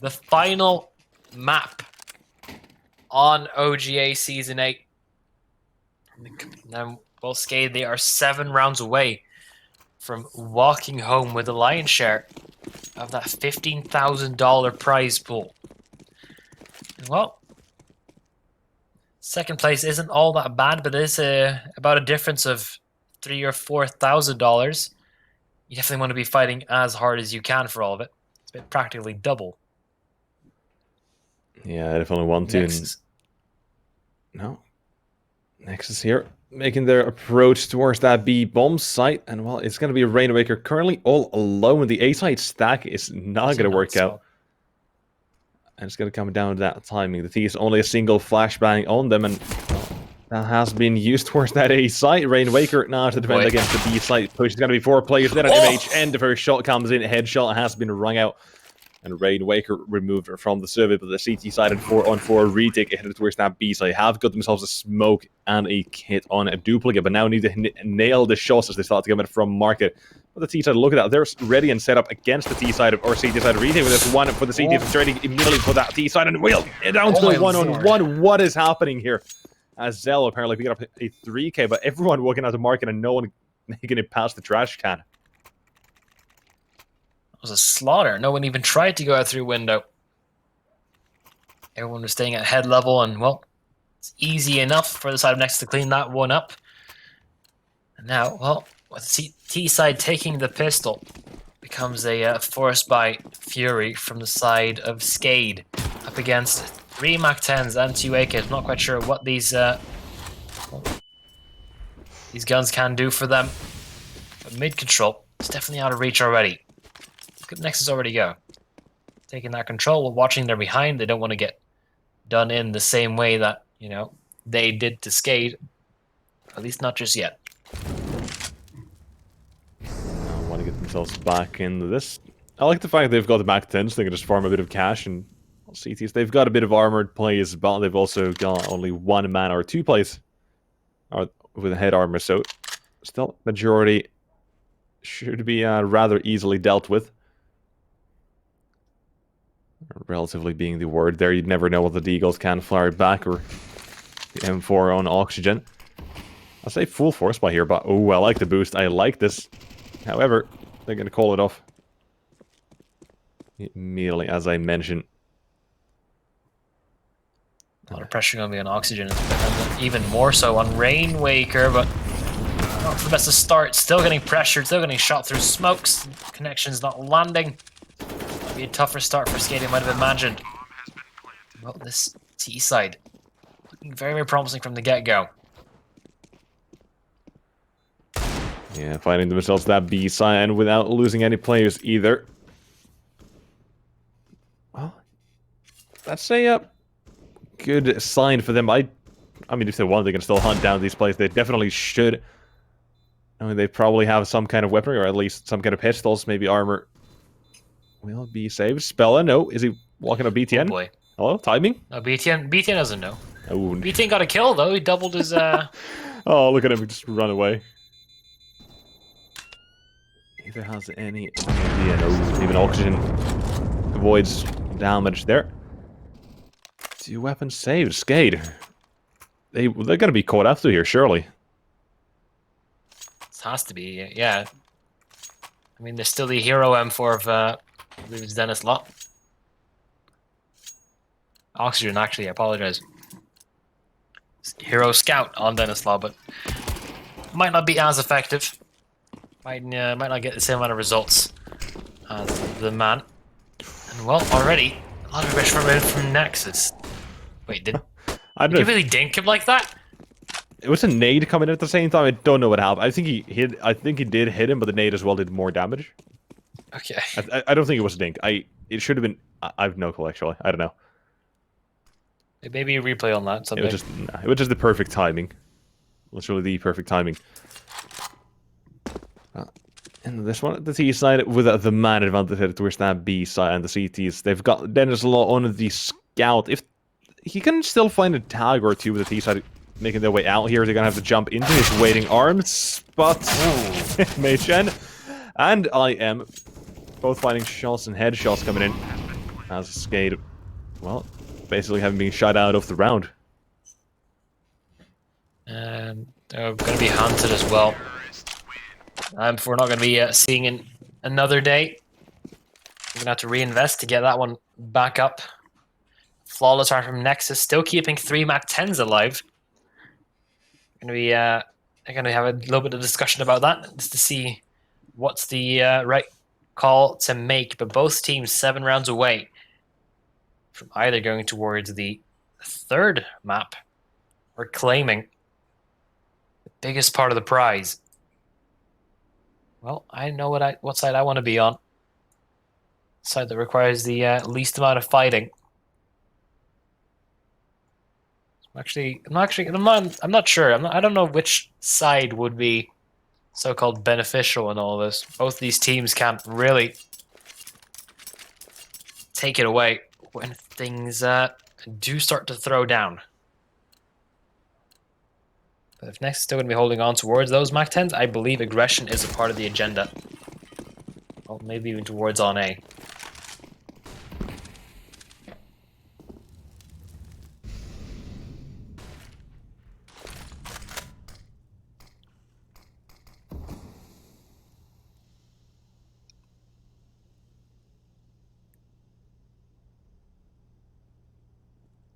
the final map on OGA Season 8. Now, well, Skade, they are 7 rounds away from walking home with a lion's share of that $15,000 prize pool. Well, second place isn't all that bad, but it is about a difference of $3,000 or $4,000. You definitely want to be fighting as hard as you can for all of it. It's been practically double. Yeah, I definitely want to. Nexus. No. Nexus here, making their approach towards that B bomb site. And, well, it's going to be a Rainmaker currently all alone. The A-side stack is not going to work out. And it's going to come down to that timing. The T is only a single flashbang on them, and that has been used towards that A site. Rainmaker now to defend against the B site push. It's going to be 4 players. Then an MHN. The first shot comes in. Headshot has been rung out. And Rainmaker removed her from the survey, but the CT side and 4-on-4 retake headed towards that B side. Have got themselves a smoke and a kit on a duplicate, but now need to nail the shots as they start to come in from market. But the T side, look at that. They're ready and set up against the T side or CT side retake with this one for the CT. It's ready immediately for that T side and wheel down to the 1-on-1. What is happening here? As Zell apparently picking up a 3K, but everyone walking out the market and no one making it past the trash can. It was a slaughter. No one even tried to go out through window. Everyone was staying at head level, and, well, it's easy enough for the side of Nexus to clean that one up. And now, well, with the T side taking the pistol, becomes a force by Fury from the side of Skade up against 3 MAC-10s and 2 AKs. Not quite sure what these guns can do for them. But mid-control, it's definitely out of reach already. Look at Nexus already go. Taking that control while watching their behind. They don't want to get done in the same way that, you know, they did to Skade. At least not just yet. Want to get themselves back into this. I like the fact they've got the MAC-10, so they can just farm a bit of cash and CTs. They've got a bit of armored plays, but they've also got only 1 man or 2 plays with head armor, so still majority should be rather easily dealt with. Relatively being the word there. You'd never know what the Deagles can fire back or the M4 on oxygen. I'll say full force by here, but oh, I like the boost. I like this. However, they're going to call it off immediately, as I mentioned. A lot of pressure going to be on oxygen, and even more so on Rainmaker, but not the best of start. Still getting pressured, still getting shot through smokes. Connection's not landing. Might be a tougher start for Skate, might have imagined. Well, this T side looking very, very promising from the get-go. Yeah, finding themselves that B side and without losing any players either. Well, that's a good sign for them. I mean, if they want, they can still hunt down these players. They definitely should. I mean, they probably have some kind of weaponry, or at least some kind of pistols, maybe armor. Will be saved. Spella, no. Is he walking a BTN? Oh boy. Hello? Timing? No, BTN doesn't know. Oh. BTN got a kill, though. He doubled his... Oh, look at him. He just run away. Neither has any idea. No, even oxygen avoids damage there. 2 weapons saved. Skade. They're going to be caught after here, surely. This has to be, yeah. I mean, there's still the hero M4 of, I believe it's Dennis Lott. Oxygen, actually, I apologize. Hero Scout on Dennis Lott, but might not be as effective. Might not get the same amount of results as the man. And, well, already, a lot of pressure from Nexus. Wait, did you really dink him like that? It was a nade coming in at the same time. I don't know what happened. I think he did hit him, but the nade as well did more damage. Okay. I don't think it was a dink. It should have been. I have no clue, actually. I don't know. Maybe a replay on that. Someday. It was just the perfect timing. Literally the perfect timing. And this one, the T side, with the man advantage headed towards that B side and the CTs. They've got Dennis Law on the scout. If he can still find a tag or two with the T side making their way out here, they're going to have to jump into his waiting arms. But Mei-Chen and I am both finding shots and headshots coming in as Skade well, basically having been shut out of the round. And they're going to be hunted as well. We're not going to be seeing in another day. We're going to have to reinvest to get that one back up. Flawless round from Nexus, still keeping 3 Mac 10s alive. Going to be going to have a little bit of discussion about that just to see what's the right call to make. But both teams 7 rounds away from either going towards the 3rd map or claiming the biggest part of the prize. Well, I know what side I want to be on. Side that requires the least amount of fighting. I'm not sure. I don't know which side would be so-called beneficial in all this. Both these teams can't really take it away when things do start to throw down. But if Nexus is still going to be holding on towards those Mac 10s, I believe aggression is a part of the agenda. Well, maybe even towards on A.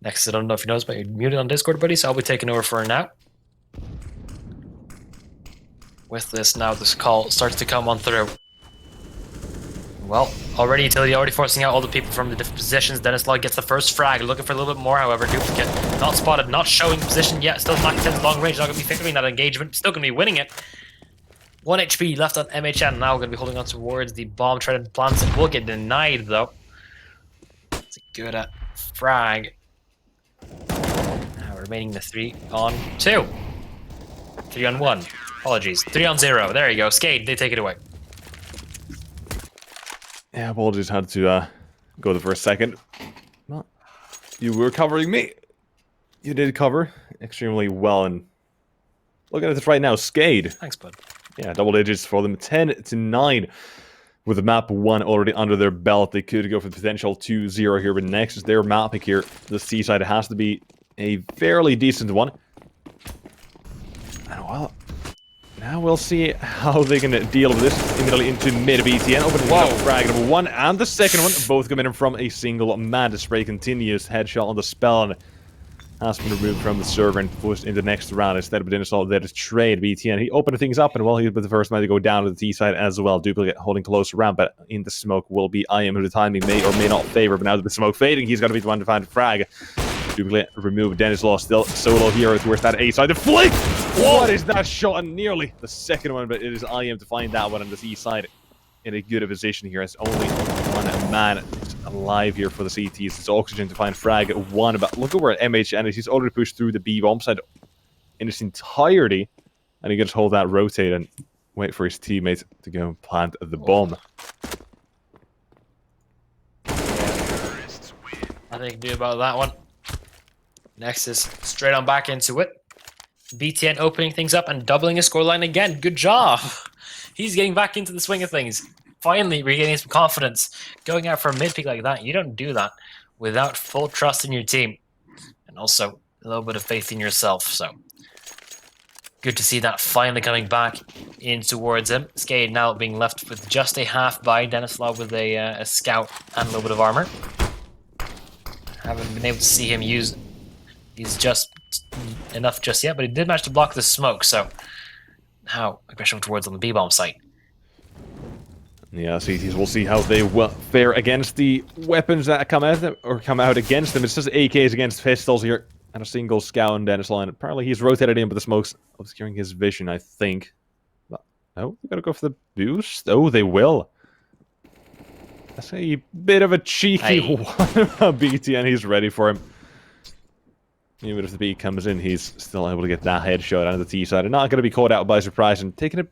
Next, I don't know if you noticed, but you're muted on Discord, buddy, so I'll be taking over for now. With this now, this call starts to come on through. Well, already Utility already forcing out all the people from the different positions. Dennis Law gets the first frag, looking for a little bit more, however. Duplicate not spotted, not showing position yet. Still Mac 10's long range, not going to be favoring that engagement. Still going to be winning it. 1 HP left on MHN, now going to be holding on towards the bomb treaded plants. It will get denied, though. It's a good frag. Now remaining the 3 on 2. 3 on 1. Apologies. 3 on 0. There you go. Skade, they take it away. Yeah, apologies, had to go there for a second. Well, you were covering me. You did cover extremely well, and look at it right now, Skade. Thanks, bud. Yeah, double digits for them, 10-9. With the map 1 already under their belt, they could go for the potential 2-0 here with Nexus. Their map pick here, the C side, has to be a fairly decent one. And well, now we'll see how they can deal with this. Immediately into mid BTN, opening up frag number 1 and the second one, both coming in from a single man. The spray continues, headshot on the spell, and has been removed from the server and pushed into the next round instead of Dinosaur there to trade BTN. He opened things up, and well, he was the first man to go down to the T side as well. Duplicate holding close around, but in the smoke will be IM, who the timing may or may not favor. But now with the smoke fading, he's going to be the one to find the frag. Duplicate removed. Dennis Law still solo here towards that A side. The flick! What is that shot? And nearly the second one, but it is IM to find that one on the C side in a good position here. It's only one man alive here for the CTs. It's Oxygen to find frag at 1, but look at where MHN is. He's already pushed through the B bomb side in its entirety, and he can just hold that rotate and wait for his teammate to go and plant the bomb. Nothing you can do about that one. Nexus straight on back into it. BTN opening things up and doubling his scoreline again. Good job. He's getting back into the swing of things. Finally regaining some confidence. Going out for a mid-pick like that, you don't do that without full trust in your team. And also a little bit of faith in yourself. So good to see that finally coming back in towards him. Skade now being left with just a half buy. Dennis Law with a scout and a little bit of armor. Haven't been able to see him use these just enough just yet, but he did manage to block the smoke. So now aggression towards on the B-bomb site. Yeah, CTs, we'll see how they will fare against the weapons that come out against them. It's just AKs against pistols here, and a single scout and Dennis line. Apparently he's rotated in, but the smoke's obscuring his vision, I think. But, oh, they gotta go for the boost. Oh, they will. That's a bit of a cheeky one. BTN, he's ready for him. Even if the B comes in, he's still able to get that headshot out of the T side. And not going to be caught out by surprise and taking a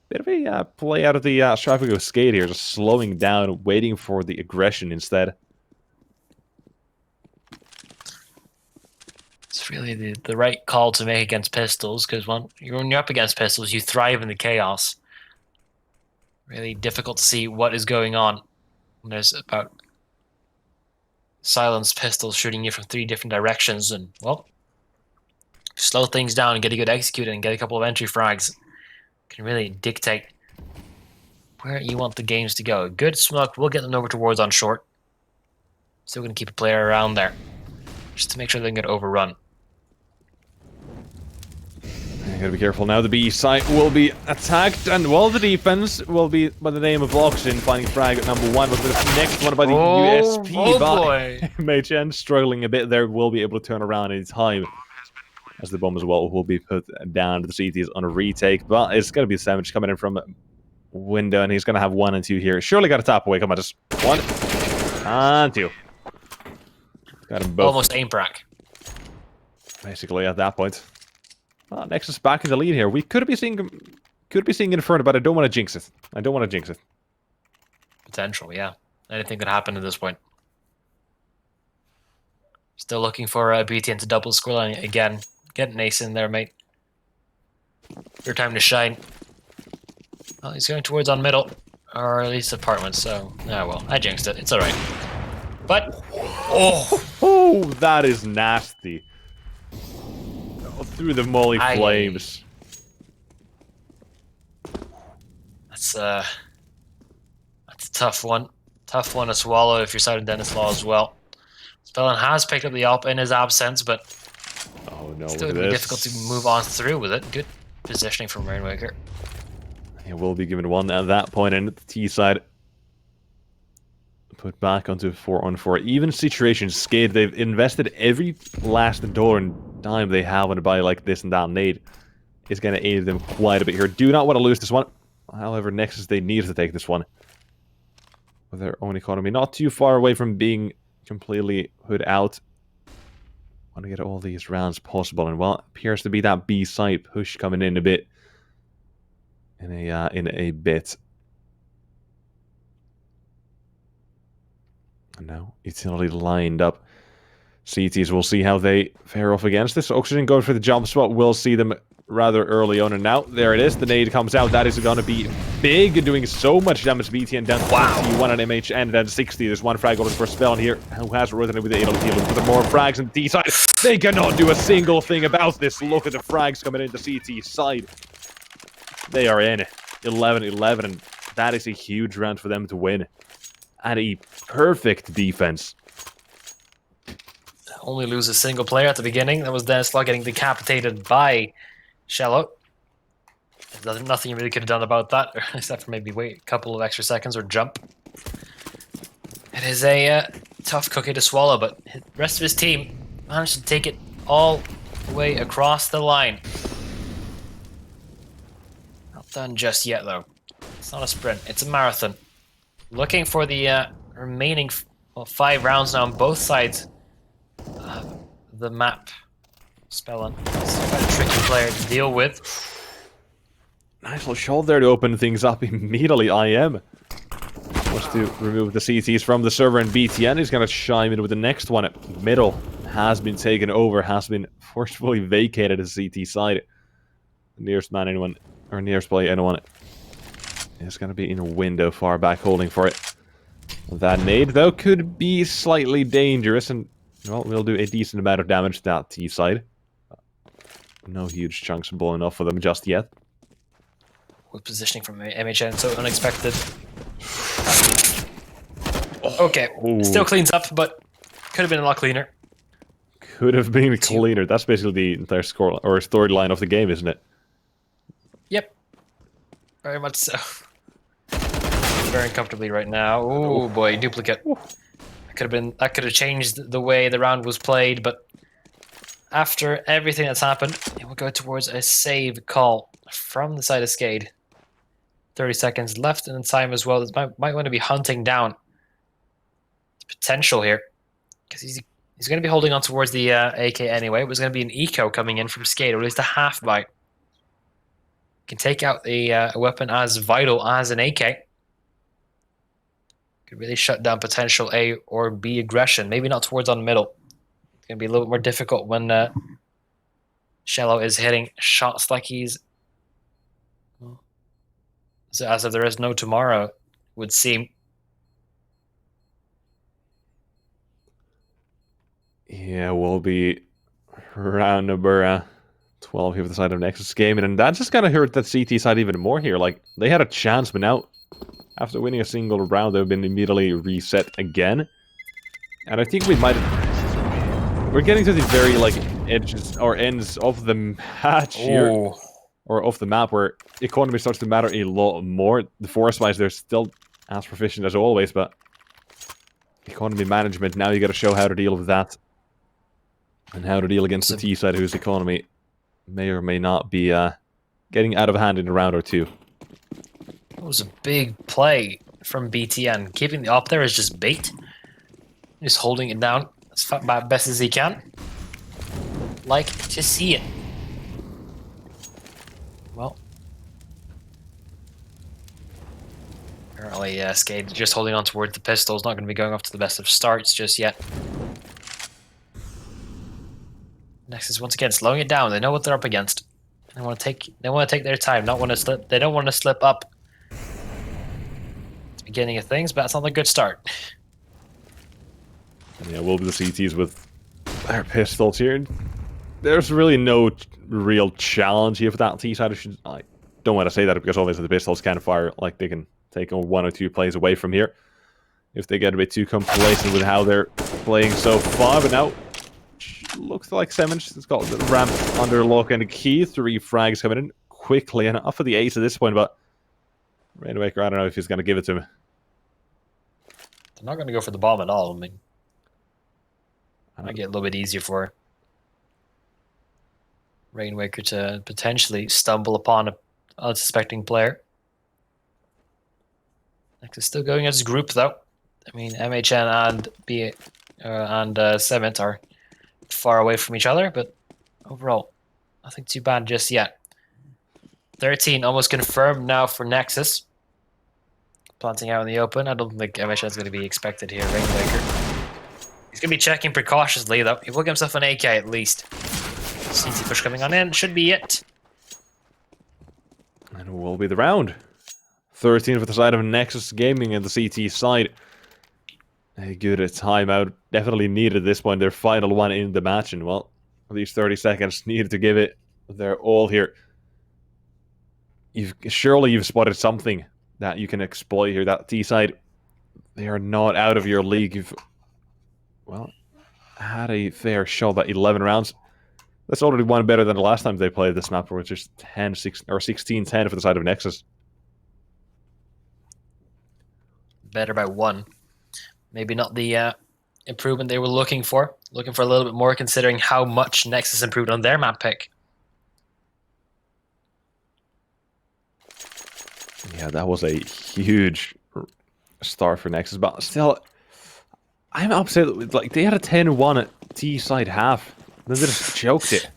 bit of a play out of the traffic of Skade here. Just slowing down, waiting for the aggression instead. It's really the right call to make against pistols, because when you're up against pistols, you thrive in the chaos. Really difficult to see what is going on when there's about silenced pistols shooting you from 3 different directions, and well, slow things down and get a good execute and get a couple of entry frags can really dictate where you want the games to go. Good smoke, we'll get them over towards on short. Still gonna keep a player around there, just to make sure they don't get overrun. You gotta be careful now. The B site will be attacked, and well, the defense will be by the name of Oxygen finding frag at number 1, but the next one by the USP. Oh by boy! MHN struggling a bit there, will be able to turn around in time. As the bomb as well will be put down to the CTs on a retake, but it's gonna be Savage coming in from window, and he's gonna have 1 and 2 here. Surely got a tap away. Come on, just 1 and 2. Got them both. Almost aim prac. Basically, at that point. Nexus back in the lead here. We could be seeing Inferno, but I don't want to jinx it. I don't want to jinx it. Potential, yeah. Anything could happen at this point. Still looking for BTN to double scoreline again. Get an ace in there, mate. Your time to shine. Well, he's going towards on middle, or at least apartments. So, well, I jinxed it. It's all right. But oh, that is nasty. Through the molly flames. That's a tough one. Tough one to swallow if you're starting Dennis Law as well. Spellin has picked up the AWP in his absence, but still gonna be difficult to move on through with it. Good positioning from Rainwaker. He will be given 1 at that point, and at the T side put back onto 4-on-4. Even situation. Skate, they've invested every last dollar and dime they have on a buy like this, and that nade is going to aid them quite a bit here. Do not want to lose this one. However, Nexus, they need to take this one with their own economy. Not too far away from being completely hood out. Want to get all these rounds possible, and well, appears to be that B side push coming in a bit. In a bit. And now utility lined up. CTs, we'll see how they fare off against this. Oxygen going for the jump spot. We'll see them rather early on. And now, there it is. The nade comes out. That is going to be big, doing so much damage. BTN down to 51 on MH and then 60. There's 1 frag over for Spell here. Who has rotated with the 8 looking for the more frags on the D side. They cannot do a single thing about this. Look at the frags coming into CT side. They are in 11-11, and that is a huge round for them to win. And a perfect defense. Only lose a single player at the beginning. That was Dennis Law getting decapitated by Shello. There's nothing you really could have done about that, except for maybe wait a couple of extra seconds or jump. It is a tough cookie to swallow, but the rest of his team managed to take it all the way across the line. Not done just yet, though. It's not a sprint, it's a marathon. Looking for the remaining 5 rounds now on both sides of the map. Spellin. It's quite a tricky player to deal with. Nice little shot there to open things up immediately. IM wants to remove the CTs from the server, and BTN is going to chime in with the next one. Middle has been taken over, has been forcefully vacated as CT side. The nearest man anyone, or nearest play anyone, is going to be in a window far back holding for it. That nade, though, could be slightly dangerous, and well, we'll do a decent amount of damage to that T side. No huge chunks blown off for them just yet. With positioning from MHN, so unexpected. Okay, still cleans up, but could have been a lot cleaner. Could have been cleaner. That's basically the entire score or storyline of the game, isn't it? Yep, very much so. Very uncomfortably right now. Oh boy, duplicate. That could have changed the way the round was played, but after everything that's happened, it will go towards a save call from the side of Skade. 30 seconds left in time as well. Might want to be hunting down the potential here, because he's going to be holding on towards the AK anyway. It was going to be an eco coming in from Skade, or at least a half bite. Can take out a weapon as vital as an AK. Could really shut down potential A or B aggression. Maybe not towards on middle. It's going to be a little bit more difficult when Shello is hitting shots like he's... So as if there is no tomorrow, would seem. Yeah, we'll be round number 12 here for the side of Nexus gaming, and that just kind of hurt that CT side even more here. Like, they had a chance, but now, after winning a single round, they've been immediately reset again. And I think we might have... We're getting to the very, like, edges or ends of the match here. Oh. Or of the map, where economy starts to matter a lot more. The force-wise, they're still as proficient as always, but economy management, now you gotta show how to deal with that. And how to deal against the T side, whose economy may or may not be getting out of hand in a round or two. That was a big play from BTN. Keeping the up there is just bait. Just holding it down as best as he can. Like to see it. Well, apparently Skade just holding on towards the pistols, not going to be going off to the best of starts just yet. Nexus once again slowing it down. They know what they're up against. They want to take their time. Not want to slip. They don't want to slip up at the beginning of things, but that's not a good start. Yeah, we'll be the CTs with their pistols here. There's really no real challenge here for that T side. I don't want to say that because obviously the pistols can fire, like they can take one or two plays away from here if they get a bit too complacent with how they're playing so far. But now looks like Simmons has got the ramp under lock and key. 3 frags coming in quickly and off of the ace at this point. But Rainmaker, I don't know if he's going to give it to him. They're not going to go for the bomb at all. I mean, might get a little bit easier for Rainmaker to potentially stumble upon an unsuspecting player. Nexus still going as a group though. I mean, MHN and Cement are far away from each other, but overall, nothing too bad just yet. 13 almost confirmed now for Nexus. Planting out in the open. I don't think MHN is going to be expected here. Rainmaker. He's going to be checking precautiously though. He will get himself an AK at least. CT push coming on in. Should be it. And it will be the round. 13 for the side of Nexus Gaming and the CT side. A good timeout. Definitely needed at this point. Their final one in the match. And well, these 30 seconds needed to give it their all here. Surely you've spotted something that you can exploit here. That T side, they are not out of your league. You've, well, had a fair shot at 11 rounds. That's already one better than the last time they played this map, which is 16-10 for the side of Nexus. Better by 1. Maybe not the improvement they were looking for. Looking for a little bit more considering how much Nexus improved on their map pick. Yeah, that was a huge start for Nexus, but still, I'm upset. Like, they had a 10-1 at T-side half. Then they just choked it.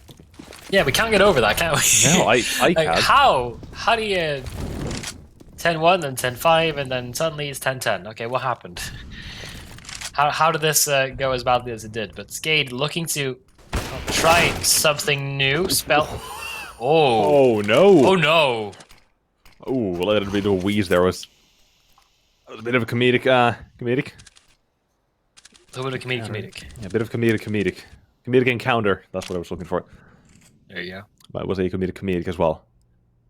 Yeah, we can't get over that, can we? No, I like, can't. How? How do you 10-1, then 10-5, and then suddenly it's 10-10? Okay, what happened? How did this go as badly as it did? But Skade looking to try something new. Spell. Oh. Oh, no. Oh, no. Oh, well, a little bit of a wheeze there. Was a bit of a comedic. A little bit of comedic. Yeah, a bit of comedic. Comedic encounter. That's what I was looking for. There you go. But it was a comedic as well.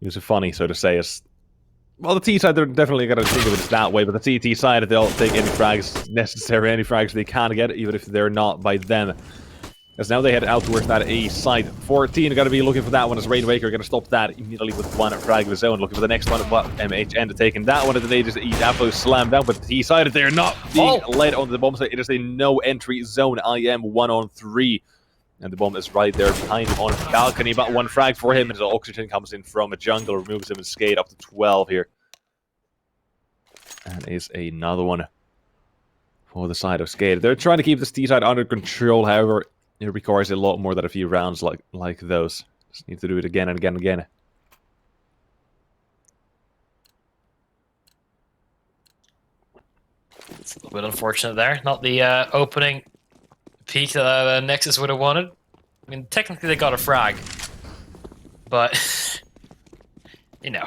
It was funny, so to say. Well, the T side, they're definitely going to think of it that way, but the CT side, they'll take any frags necessary, any frags they can get, even if they're not by them. As now they head out towards that A side. 14 are going to be looking for that one as Rainmaker going to stop that immediately with one frag of his own. Looking for the next one, but MHN to taking that one, and then they just eat absolutely slam down. But the T side, they're not being led onto the bomb site. It is a no entry zone. I am 1-on-3. And the bomb is right there behind him on the balcony. About 1 frag for him, and the oxygen comes in from a jungle, removes him and Skade up to 12 here. And is another one for the side of Skade. They're trying to keep this T side under control, however, it requires a lot more than a few rounds like those. Just need to do it again and again and again. It's a little bit unfortunate there. Not the opening peak that Nexus would have wanted. I mean, technically they got a frag. But, you know.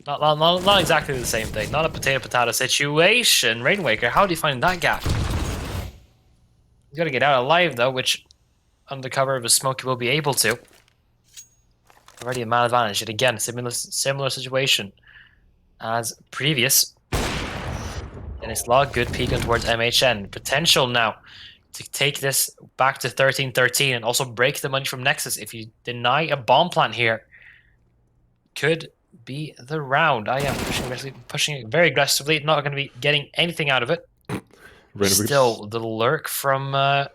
Not exactly the same thing. Not a potato-potato situation. Rainmaker, how do you find that gap? He's got to get out alive, though, which under cover of a smoke he will be able to. Already a man advantage. And again, similar situation as previous. And it's log good peeking towards MHN. Potential now to take this back to 13-13 and also break the money from Nexus. If you deny a bomb plant here, could be the round. I am pushing it very aggressively. Not going to be getting anything out of it. Still the lurk from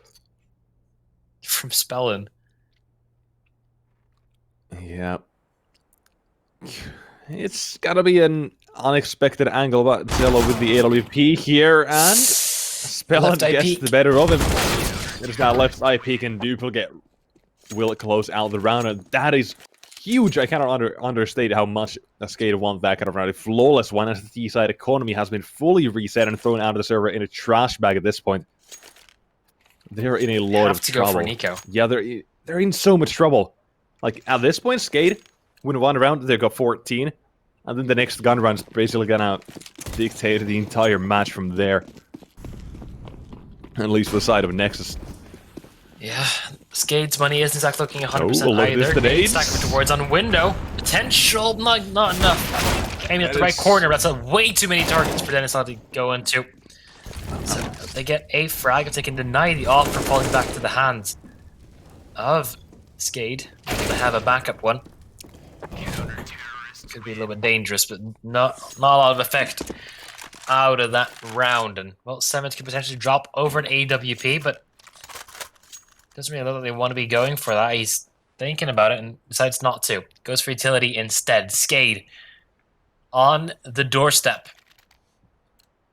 Spellin. Yeah. It's got to be an unexpected angle, but Zello with the AWP here, and Spellin gets the better of him. There's that left eye peek and duplicate will close out the round, and that is huge. I cannot understate how much a Skate won that kind of round. A flawless one, as the T-side economy has been fully reset and thrown out of the server in a trash bag at this point. They're in a lot of trouble. Go for Nico. Yeah, they're in so much trouble. Like, at this point, Skate win one round, they got 14. And then the next gun run's basically gonna dictate the entire match from there. At least for the side of Nexus. Yeah, Skade's money isn't exactly looking 100% look at either. this Stacking towards on window. Potential, not enough. Aiming at the right corner, but that's way too many targets for Dennis to go into. So they get a frag if they can deny the off from falling back to the hands of Skade. They have a backup one. Could be a little bit dangerous, but not a lot of effect out of that round. And well, 7th could potentially drop over an AWP, but doesn't really look like they want to be going for that. He's thinking about it and decides not to. Goes for utility instead. Skade on the doorstep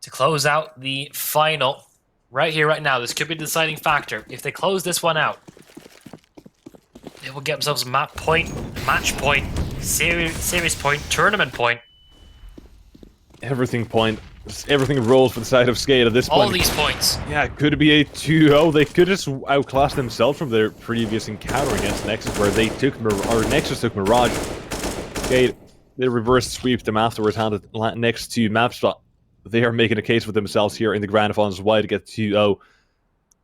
to close out the final. Right here, right now. This could be the deciding factor. If they close this one out, they will get themselves match point, series point, tournament point. Everything rolls for the side of Skate at this point. All these points. Yeah, it could be a 2-0. They could just outclass themselves from their previous encounter against Nexus, where they took Nexus took Mirage. Skate, they reversed sweep them afterwards, handed next to map spot. They are making a case for themselves here in the grand finals. Why to get 2-0,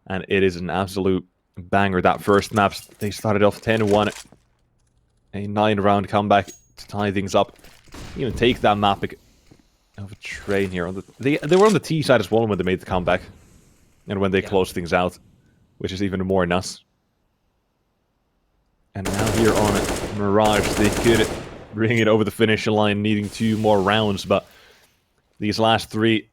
and it is an absolute banger. That first map, they started off 10-1, a 9-round comeback to tie things up. Even take that map of a train here. They were on the T side as well when they made the comeback, and when they closed things out, which is even more nuts. And now here on Mirage, they could bring it over the finish line, needing 2 more rounds, but these last 3,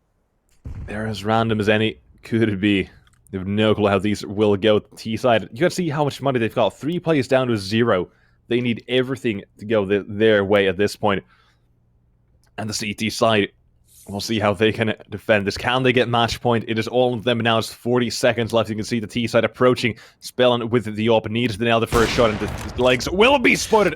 they're as random as any could be. They have no clue how these will go T-side. You can see how much money they've got. 3 plays down to 0. They need everything to go their way at this point. And the CT side, we'll see how they can defend this. Can they get match point? It is all of them now. It's 40 seconds left. You can see the T side approaching. Spellin with the op needs to nail the first shot, and the legs will be spotted.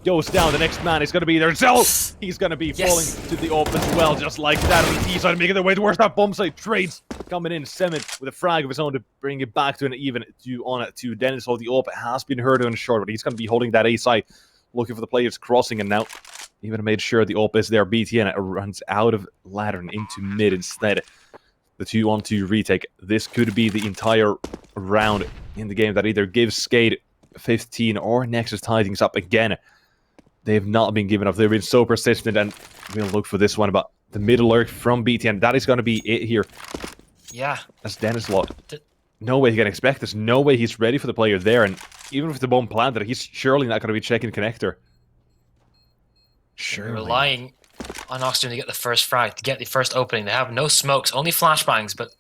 Goes down. The next man is going to be there. Zell! He's going to be falling to the op as well, just like that. And the T side making their way towards that bomb site. Trades coming in. Semet with a frag of his own to bring it back to an even to Dennis. So the op has been hurt on short, but he's going to be holding that A side, looking for the players crossing, and now even made sure the op is there. BTN runs out of ladder and into mid instead. The 2-on-2 retake. This could be the entire round in the game that either gives Skate 15 or Nexus tie things up again. They have not been given up. They've been so persistent, and we'll look for this one. But the middle lurk from BTN, that is going to be it here. Yeah. That's Dennis Lot. No way he can expect this. No way he's ready for the player there. And even with the bomb planted, he's surely not going to be checking connector. Sure. Relying on Oxygen to get the first frag, to get the first opening. They have no smokes, only flashbangs, but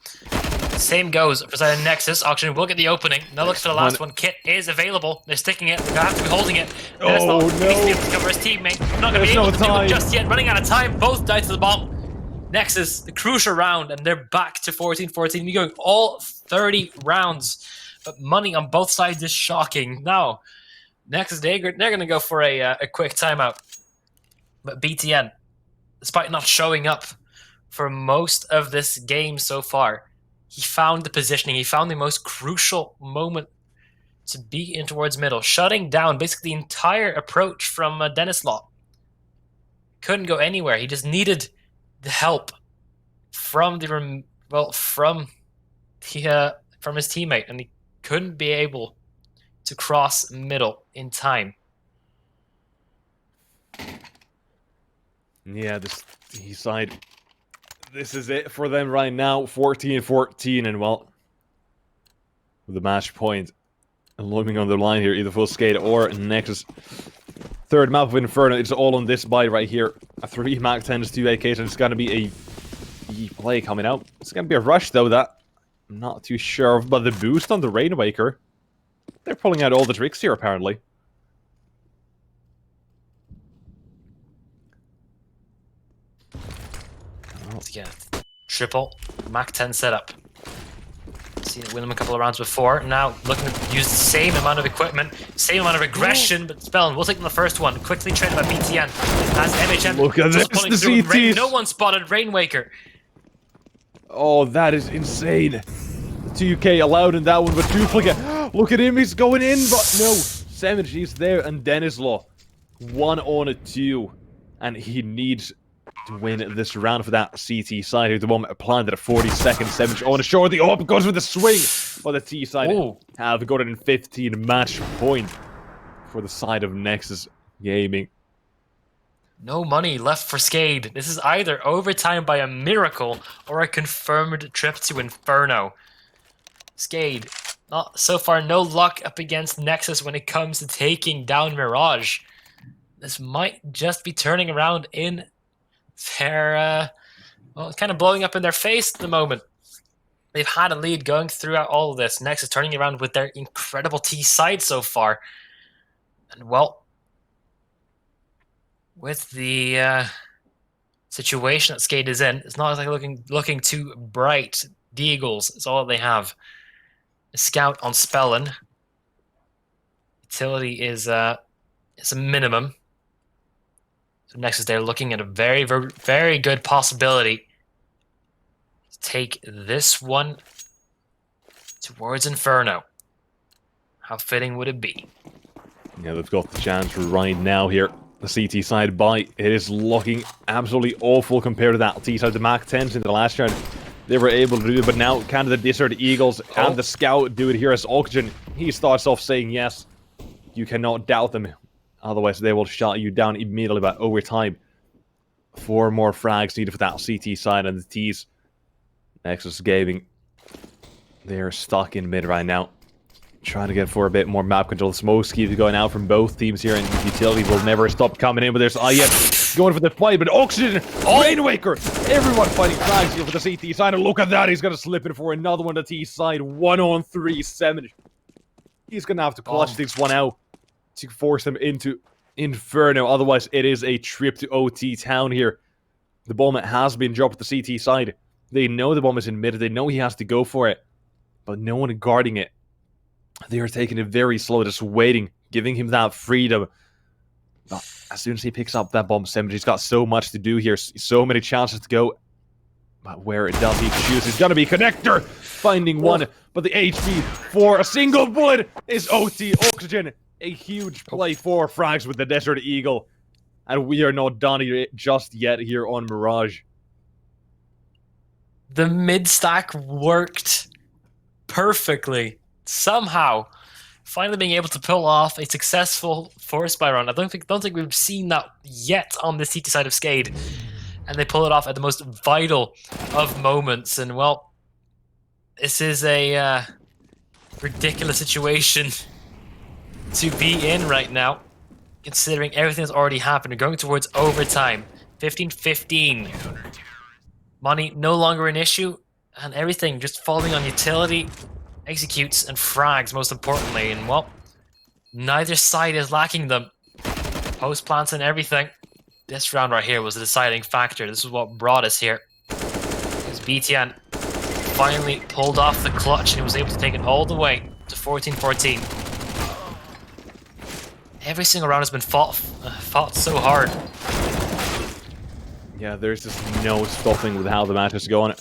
same goes for side of Nexus. Oxygen will get the opening. Now look for the last one. Kit is available. They're sticking it. They have to be holding it. Oh, no. He needs to be able to cover his teammate. Not going to be able to do it just yet. Running out of time. Both died to the bomb. Nexus, the crucial round, and they're back to 14-14. We're going all 30 rounds. But money on both sides is shocking. Now, Nexus, they're going to go for a quick timeout. But BTN, despite not showing up for most of this game so far, he found the positioning. He found the most crucial moment to be in towards middle, shutting down basically the entire approach from Dennis Law. Couldn't go anywhere. He just needed the help from the from his teammate, and he couldn't be able to cross middle in time. Yeah, this T side. This is it for them right now. 14-14, and well, with the match point looming on the line here, either full skate or Nexus. Third map of Inferno. It's all on this buy right here. A 3 Mac 10s, 2 AKs, and it's gonna be a play coming out. It's gonna be a rush though. That I'm not too sure of, but the boost on the Rainwaker. They're pulling out all the tricks here apparently. Yeah, triple Mac 10 setup. Seen it win him a couple of rounds before. Now looking to use the same amount of equipment, same amount of aggression, but Spellin will take them the first one. Quickly traded by BTN. As MHM look at this, pulling the through CTs. No one spotted Rainwaker. Oh, that is insane. 2K allowed in that one, but Duplicate. Look at him, he's going in, but no. Savage, he's there, and Denislaw. 1 on a 2. And he needs to win this round for that CT side. Who the moment applied at a 40-second 7 on a shore. The up goes with the swing. But the T side have got it in 15 match point for the side of Nexus Gaming. No money left for Skade. This is either overtime by a miracle or a confirmed trip to Inferno. Skade, not so far, no luck up against Nexus when it comes to taking down Mirage. This might just be turning around in their, well, it's kind of blowing up in their face at the moment. They've had a lead going throughout all of this. Nexus turning around with their incredible T side so far. And well, with the situation that Skade is in, it's not like looking too bright. The Eagles is all they have. A scout on Spellin. Utility is a minimum. So Nexus, they're looking at a very, very, very good possibility to take this one towards Inferno. How fitting would it be? Yeah, they've got the chance right now here. The CT side buy, it is looking absolutely awful compared to that T side. The Mac 10s in the last round, they were able to do it, but now can the Desert Eagles and the Scout do it here as Oxygen? He starts off saying yes. You cannot doubt them. Otherwise, they will shut you down immediately by overtime. 4 more frags needed for that CT side and the T's. Nexus Gaming, they're stuck in mid right now. Trying to get for a bit more map control. Smoke keeps going out from both teams here, and Utility will never stop coming in. But there's Ayet going for the fight, but Oxygen, Rainwaker, everyone fighting frags here for the CT side. And look at that, he's going to slip it for another one to T side. 1-on-3, 7. He's going to have to clutch this one out to force them into Inferno. Otherwise, it is a trip to OT town here. The bomb has been dropped at the CT side. They know the bomb is in mid. They know he has to go for it, but no one guarding it. They are taking it very slow, just waiting, giving him that freedom. But as soon as he picks up that bomb 7, he's got so much to do here, so many chances to go. But where it does he choose, it's gonna be Connector finding one, but the HP for a single bullet is OT Oxygen. A huge play for frags with the Desert Eagle. And we are not done just yet here on Mirage. The mid stack worked perfectly. Somehow, finally being able to pull off a successful force buy run. I don't think we've seen that yet on the CT side of Skade. And they pull it off at the most vital of moments. And well, this is a ridiculous situation to be in right now, considering everything that's already happened. We're going towards overtime. 15-15. Money no longer an issue, and everything just falling on Utility, executes, and frags, most importantly. And well, neither side is lacking them. Post plants and everything. This round right here was the deciding factor. This is what brought us here. Because BTN finally pulled off the clutch and he was able to take it all the way to 14-14. Every single round has been fought so hard. Yeah, there's just no stopping with how the match is going.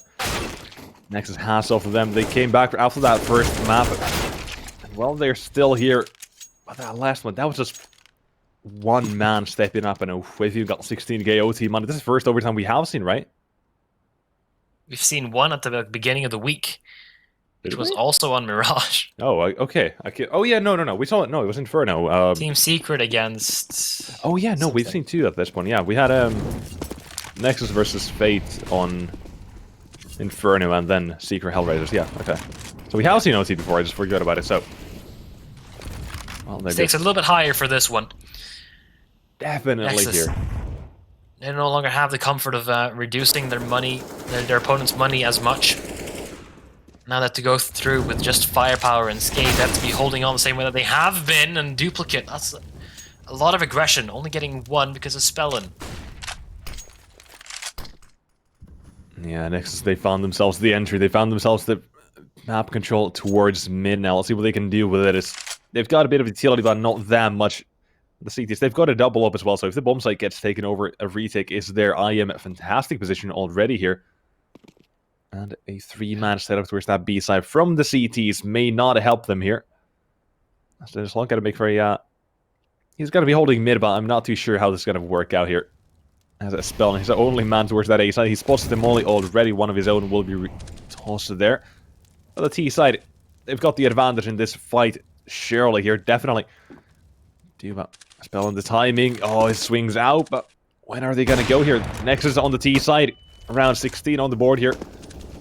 Nexus has off of them. They came back after that first map. Well, they're still here. But that last one, that was just one man stepping up, and if you got 16k OT money. This is the first overtime we have seen, right? We've seen one at the beginning of the week. which was also on Mirage. Oh, okay. Oh yeah, no. We saw it. No, it was Inferno. Team Secret against. Oh yeah, no, we've seen two at this point. Yeah, we had Nexus versus Fate on Inferno, and then Secret HellRaisers. Yeah, okay. So we have seen OT before. I just forgot about it. So, well, Stakes a little bit higher for this one. Definitely Nexus. here. They no longer have the comfort of reducing their money, their opponent's money as much. Now they have to go through with just firepower and skate. They have to be holding on the same way that they have been, and duplicate. That's a lot of aggression. Only getting one because of Spellin. Yeah, Nexus, they found themselves the entry. They found themselves the map control towards mid now. Let's see what they can do with it. They've got a bit of utility, but not that much. The CTs, they've got a double up as well, so if the bomb site gets taken over, a retake is there. I am at fantastic position already here. And a 3-man setup towards that B side from the CTs may not help them here. So just got to make very, he's got to be holding mid, but I'm not too sure how this is going to work out here. As a spell, he's the only man towards that A side. He spots the molly already. One of his own will be tossed there. On the T side, they've got the advantage in this fight, surely here, definitely. Spell on the timing. Oh, it swings out, but when are they going to go here? Nexus on the T side. Around 16 on the board here.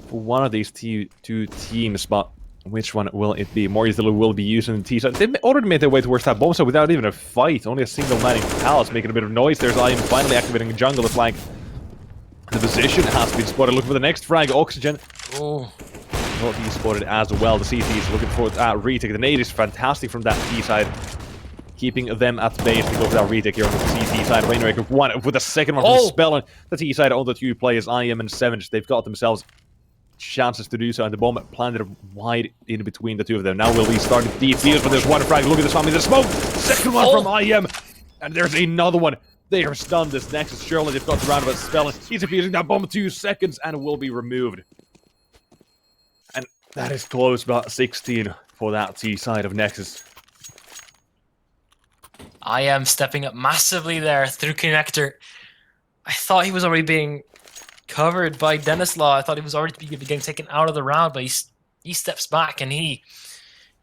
For one of these two teams, but which one will it be? More easily will be using the T side. They've already made their way towards that bomb, so without even a fight. Only a single man in Palace making a bit of noise. There's I am finally activating jungle to flank. The position has been spotted. Looking for the next frag. Oxygen. Oh. Not being spotted as well. The CT is looking for that retake. The nade is fantastic from that T side. Keeping them at base to go for that retake here on the CT side. Rainmaker one with the second one from Spell on the T side on the two players, IM and Savage. They've got themselves chances to do so, and the bomb planted wide in between the two of them. Now will be starting deep views, but there's one frag. Look at this family, the smoke! Second one from IM, and there's another one. They are stunned. This Nexus, surely they've got the roundabout Spell. He's defusing that bomb in 2 seconds and will be removed. And that is close, about 16 for that T side of Nexus. I am stepping up massively there through connector. I thought he was already being covered by Denislaw. I thought he was already getting taken out of the round, but he steps back and he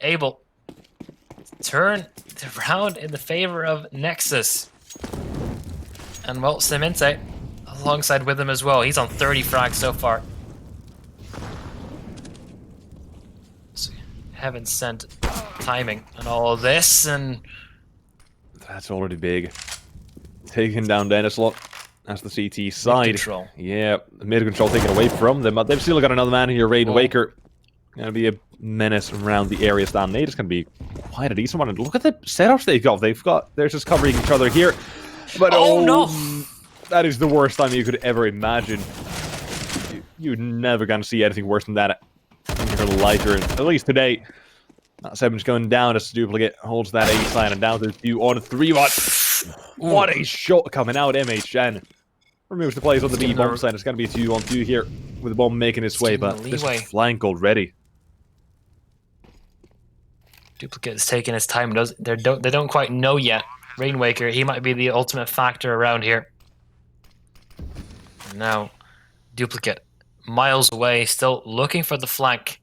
able to turn the round in the favor of Nexus. And well, Semente alongside with him as well. He's on 30 frags so far. So, heaven sent timing and all of this, and that's already big. Taking down Denislaw. That's the CT side. Mid-control. Yeah, mid-control taken away from them, but they've still got another man here, Rainwaker. Gonna be a menace around the area. Stan Nate is gonna be quite a decent one. And look at the setups they've got. They're just covering each other here. But oh no! That is the worst time you could ever imagine. You're never gonna see anything worse than that in your life, or at least today. Seven's going down as Duplicate holds that A side and down to 2 on 3. What a shot coming out, MHN. Removes the players on the B bomb side. It's going to be a 2 on 2 here with the bomb making its way, but this flank already. Duplicate is taking his time. They don't quite know yet. Rainwaker, he might be the ultimate factor around here. And now, Duplicate, miles away, still looking for the flank.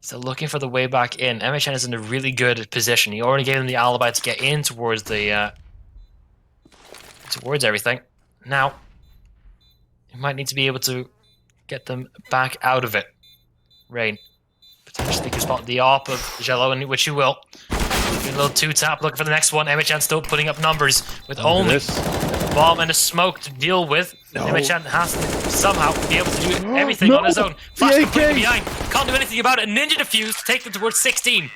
Still looking for the way back in. MHN is in a really good position. He already gave them the alibi to get in towards the towards everything. Now, he might need to be able to get them back out of it. Rain potentially can spot the AWP of Jello, which he will. A little 2-tap looking for the next one. MHN still putting up numbers with only a bomb and a smoke to deal with. No. MHN has to somehow be able to do everything on his own. Flash behind. Can't do anything about it. Ninja defuse to take them towards 16.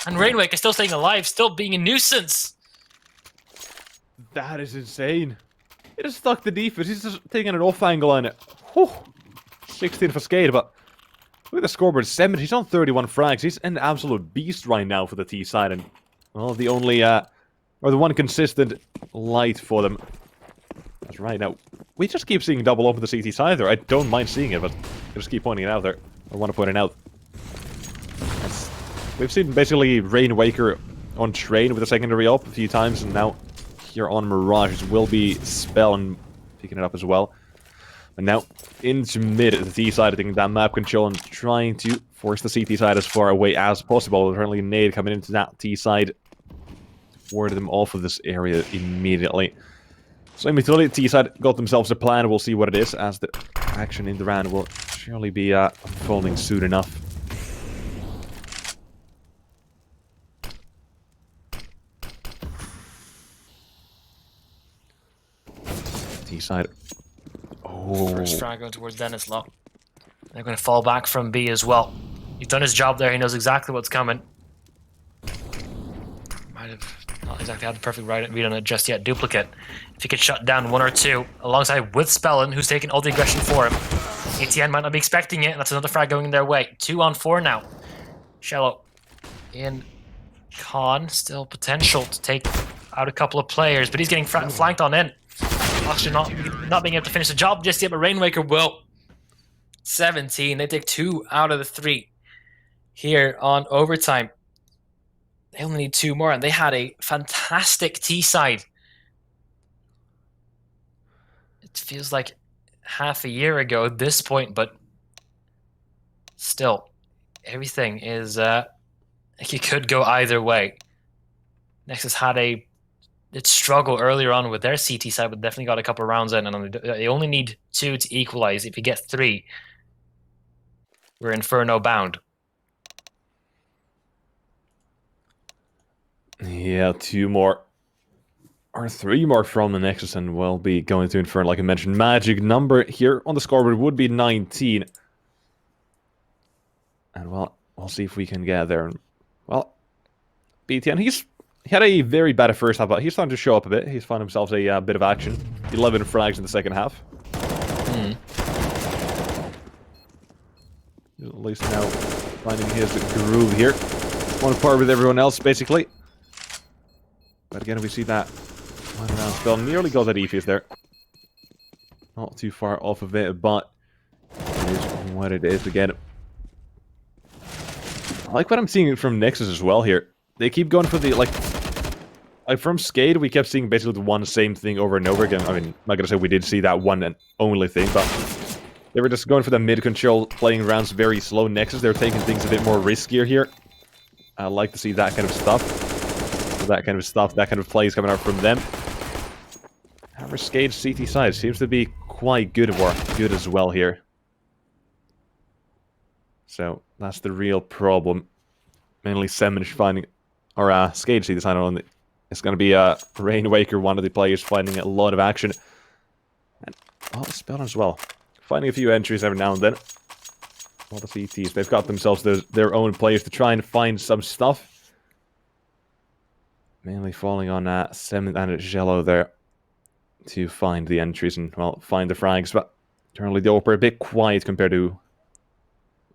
And Rainwaker stll staying alive, still being a nuisance. That is insane. He just stuck the defense. He's just taking an off angle on it. Whew. 16 for Skate, but look at the scoreboard. 7. He's on 31 frags. He's an absolute beast right now for the T side, and well, the only or the one consistent light for them. That's right. Now we just keep seeing double up with the CT side there. I don't mind seeing it, but I just keep pointing it out there. I want to point it out. We've seen basically Rainwaker on train with a secondary up a few times, and now here on Mirage will be Spell and picking it up as well. And now into mid, the T side, I think that map control and trying to force the CT side as far away as possible. Apparently, nade coming into that T side, ward them off of this area immediately. So immediately, T side got themselves a plan. We'll see what it is, as the action in the round will surely be unfolding soon enough. T side. Oh. First frag going towards Dennis Law. They're going to fall back from B as well. He's done his job there. He knows exactly what's coming. Might have not exactly had the perfect read on it just yet. Duplicate. If he could shut down one or two, alongside with Spellin, who's taking all the aggression for him. ATN might not be expecting it, and that's another frag going their way. 2 on 4 now. Shello in Con. Still potential to take out a couple of players, but he's getting flanked on in. Actually not being able to finish the job just yet, but Rainwaker will. 17. They take 2 out of the 3 here on overtime. They only need 2 more, and they had a fantastic T side. It feels like half a year ago at this point, but still, everything is like it could go either way. Nexus had its struggle earlier on with their CT side, but definitely got a couple of rounds in, and they only need 2 to equalize. If you get 3, we're Inferno bound. Yeah, 2 more. Or 3 more from the Nexus, and we'll be going to Inferno, like I mentioned. Magic number here on the scoreboard would be 19. And, well, we'll see if we can get there. Well, BTN, he had a very bad first half, but he's starting to show up a bit. He's found himself a bit of action. 11 frags in the second half. At least now finding his groove here. On par with everyone else, basically. But again, we see that one round spell nearly got that Epheus there. Not too far off of it, but it is what it is again. I like what I'm seeing from Nexus as well here. They keep going for the, like from Skate, we kept seeing basically the one same thing over and over again. I mean, I'm not gonna say we did see that one and only thing, but they were just going for the mid control, playing rounds very slow. Nexus, they're taking things a bit more riskier here. I like to see that kind of stuff. That kind of plays coming out from them. However, Skate's CT side seems to be quite good as well here. So that's the real problem. Mainly Seminish finding, or Skate CT side on. It's going to be Rainwaker, one of the players finding a lot of action. And Spell as well. Finding a few entries every now and then. A lot of CTs. They've got themselves their own players to try and find some stuff. Mainly falling on Sem and Jello there to find the entries and, well, find the frags. But currently the Oper a bit quiet compared to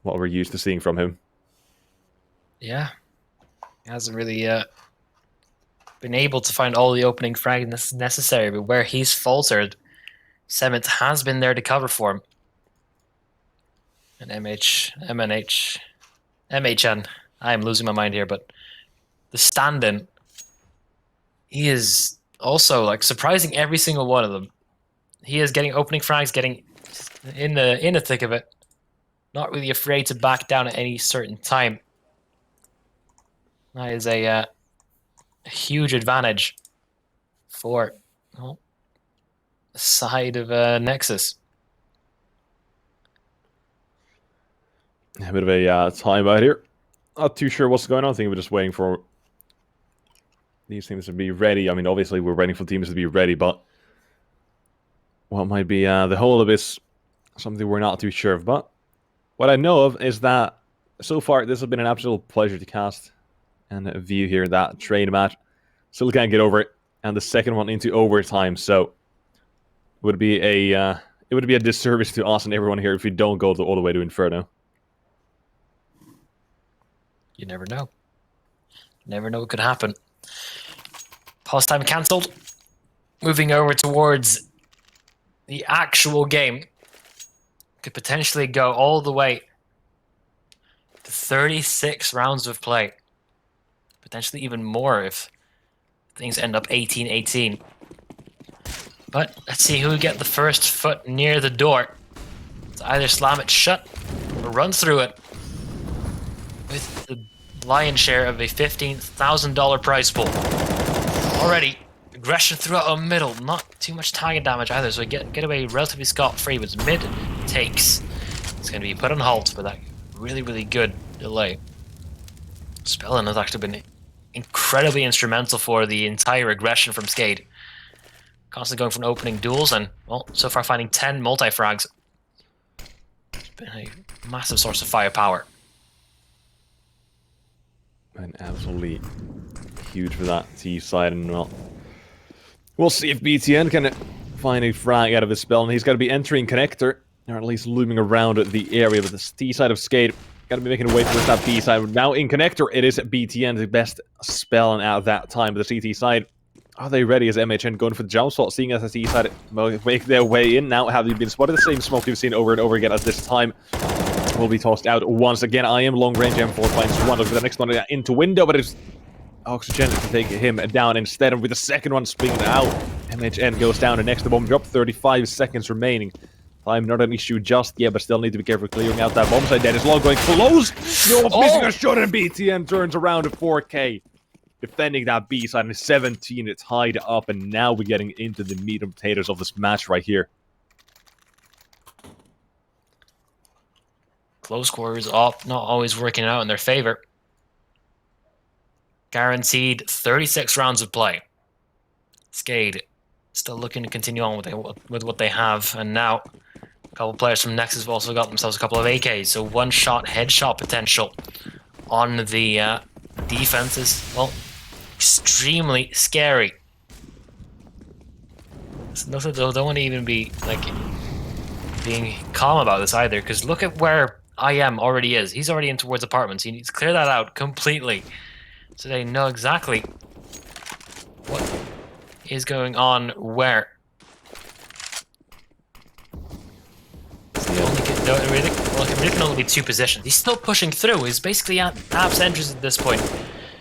what we're used to seeing from him. Yeah. He hasn't really been able to find all the opening frags necessary, but where he's faltered, Semit has been there to cover for him. And MHN, I am losing my mind here, but the stand-in, he is also like surprising every single one of them. He is getting opening frags, getting in the thick of it. Not really afraid to back down at any certain time. That is a huge advantage for the side of Nexus. A bit of a timeout here. Not too sure what's going on. I think we're just waiting for these teams to be ready. I mean, obviously we're waiting for teams to be ready, but what might be the whole of this, something we're not too sure of. But what I know of is that so far this has been an absolute pleasure to cast and view here. That trade match, still can't get over it, and the second one into overtime. So it would be a disservice to us and everyone here if we don't go all the way to Inferno. You never know. Never know what could happen. Pause time cancelled. Moving over towards the actual game. Could potentially go all the way to 36 rounds of play. Potentially even more if things end up 18-18. But let's see who get the first foot near the door. It's either slam it shut or run through it with the lion's share of a $15,000 prize pool. Already, aggression throughout a middle, not too much target damage either, so we get away relatively scot-free, but mid takes. It's going to be put on halt with that really good delay. Spellin has actually been incredibly instrumental for the entire aggression from Skade. Constantly going from opening duels and, well, so far finding 10 multi-frags. It's been a massive source of firepower. And absolutely huge for that T side, and well, we'll see if BTN can find a frag out of his spell, and he's got to be entering connector, or at least looming around the area with this T side of Skade. Got to be making a way towards that B side. Now in connector, it is BTN, the best spell, and out of that time, the CT side. Are they ready as MHN going for the jump spot, seeing as the T side make their way in now? Have they been spotted? The same smoke we've seen over and over again at this time will be tossed out once again. I am long range M4 finds one, look for the next one into window, but it's Oxygen to take him down instead, and with the second one spinning out, MHN goes down, and next the bomb drop, 35 seconds remaining. Time not an issue just yet, but still need to be careful clearing out that bomb site. That is long going close. No, missing a shot, and BTN turns around to 4K. Defending that B side, and 17, it's tied up, and now we're getting into the meat and potatoes of this match right here. Close quarters up, not always working out in their favor. Guaranteed 36 rounds of play. Skade still looking to continue on with what they have, and now a couple players from Nexus have also got themselves a couple of AKs, so one-shot headshot potential on the defense is, well, extremely scary. So don't want to even be like being calm about this either, because look at where IM already is. He's already in towards apartments. He needs to clear that out completely, so they know exactly what is going on where. It really can only be two positions. He's still pushing through. He's basically at half entries at this point.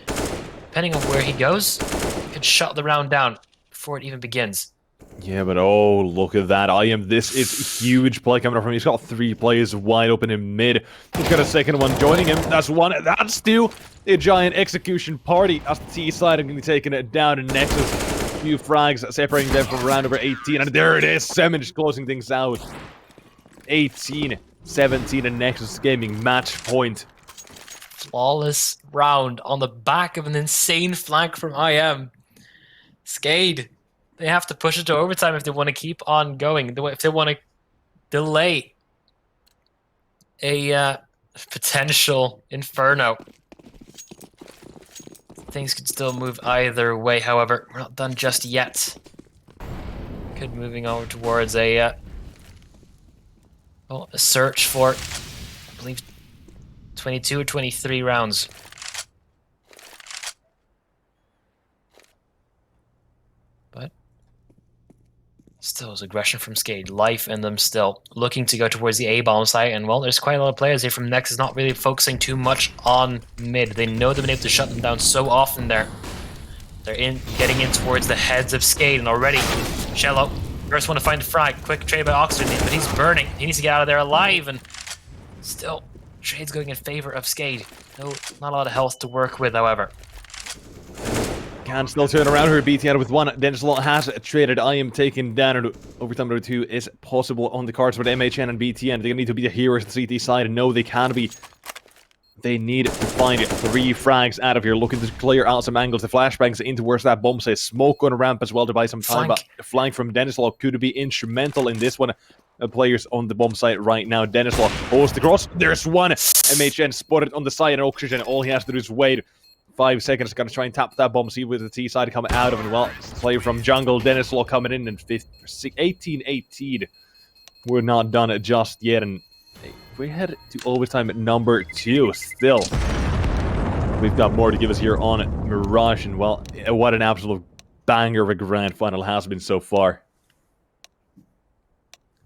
Depending on where he goes, he could shut the round down before it even begins. Yeah, but oh, look at that. This is huge play coming up from him. He's got 3 players wide open in mid. He's got a second one joining him. That's one. That's two. A giant execution party. That's the T side. I'm going to be taking it down in Nexus. A few frags separating them from round number 18. And there it is. Semage closing things out. 18-17 and Nexus Gaming match point. Flawless round on the back of an insane flank from IM. Skade, they have to push it to overtime if they want to keep on going. If they want to delay a potential inferno. Things could still move either way, however, we're not done just yet. Could moving over towards a search for, I believe, 22 or 23 rounds. But still is aggression from Skade. Life in them still. Looking to go towards the A-bomb site, and well, there's quite a lot of players here from Nexus not really focusing too much on mid. They know they've been able to shut them down so often there. They're getting in towards the heads of Skade, and already Shello, first one to find the frag. Quick trade by Oxygen, but he's burning. He needs to get out of there alive, and still, trade's going in favor of Skade. No, not a lot of health to work with, however. Can still turn around here, BTN with one. Denslot has traded. I am taken down, and overtime number 2 is possible on the cards with MHN and BTN. They need to be the heroes of the CT side, and no, they can be. They need to find 3 frags out of here, looking to clear out some angles. The flashbangs in towards that bomb says smoke on a ramp as well to buy some time, but the flank from Denslot could be instrumental in this one. Players on the bomb site right now. Denslot holds the cross. There's one. MHN spotted on the side, and Oxygen, all he has to do is wait 5 seconds. Got to try and tap that bomb, see where the T side coming out of it. Well, player from jungle, Denslot coming in, and 18-18. We're not done just yet, and we head to overtime at number 2 still. We've got more to give us here on Mirage, and well, what an absolute banger of a grand final has been so far.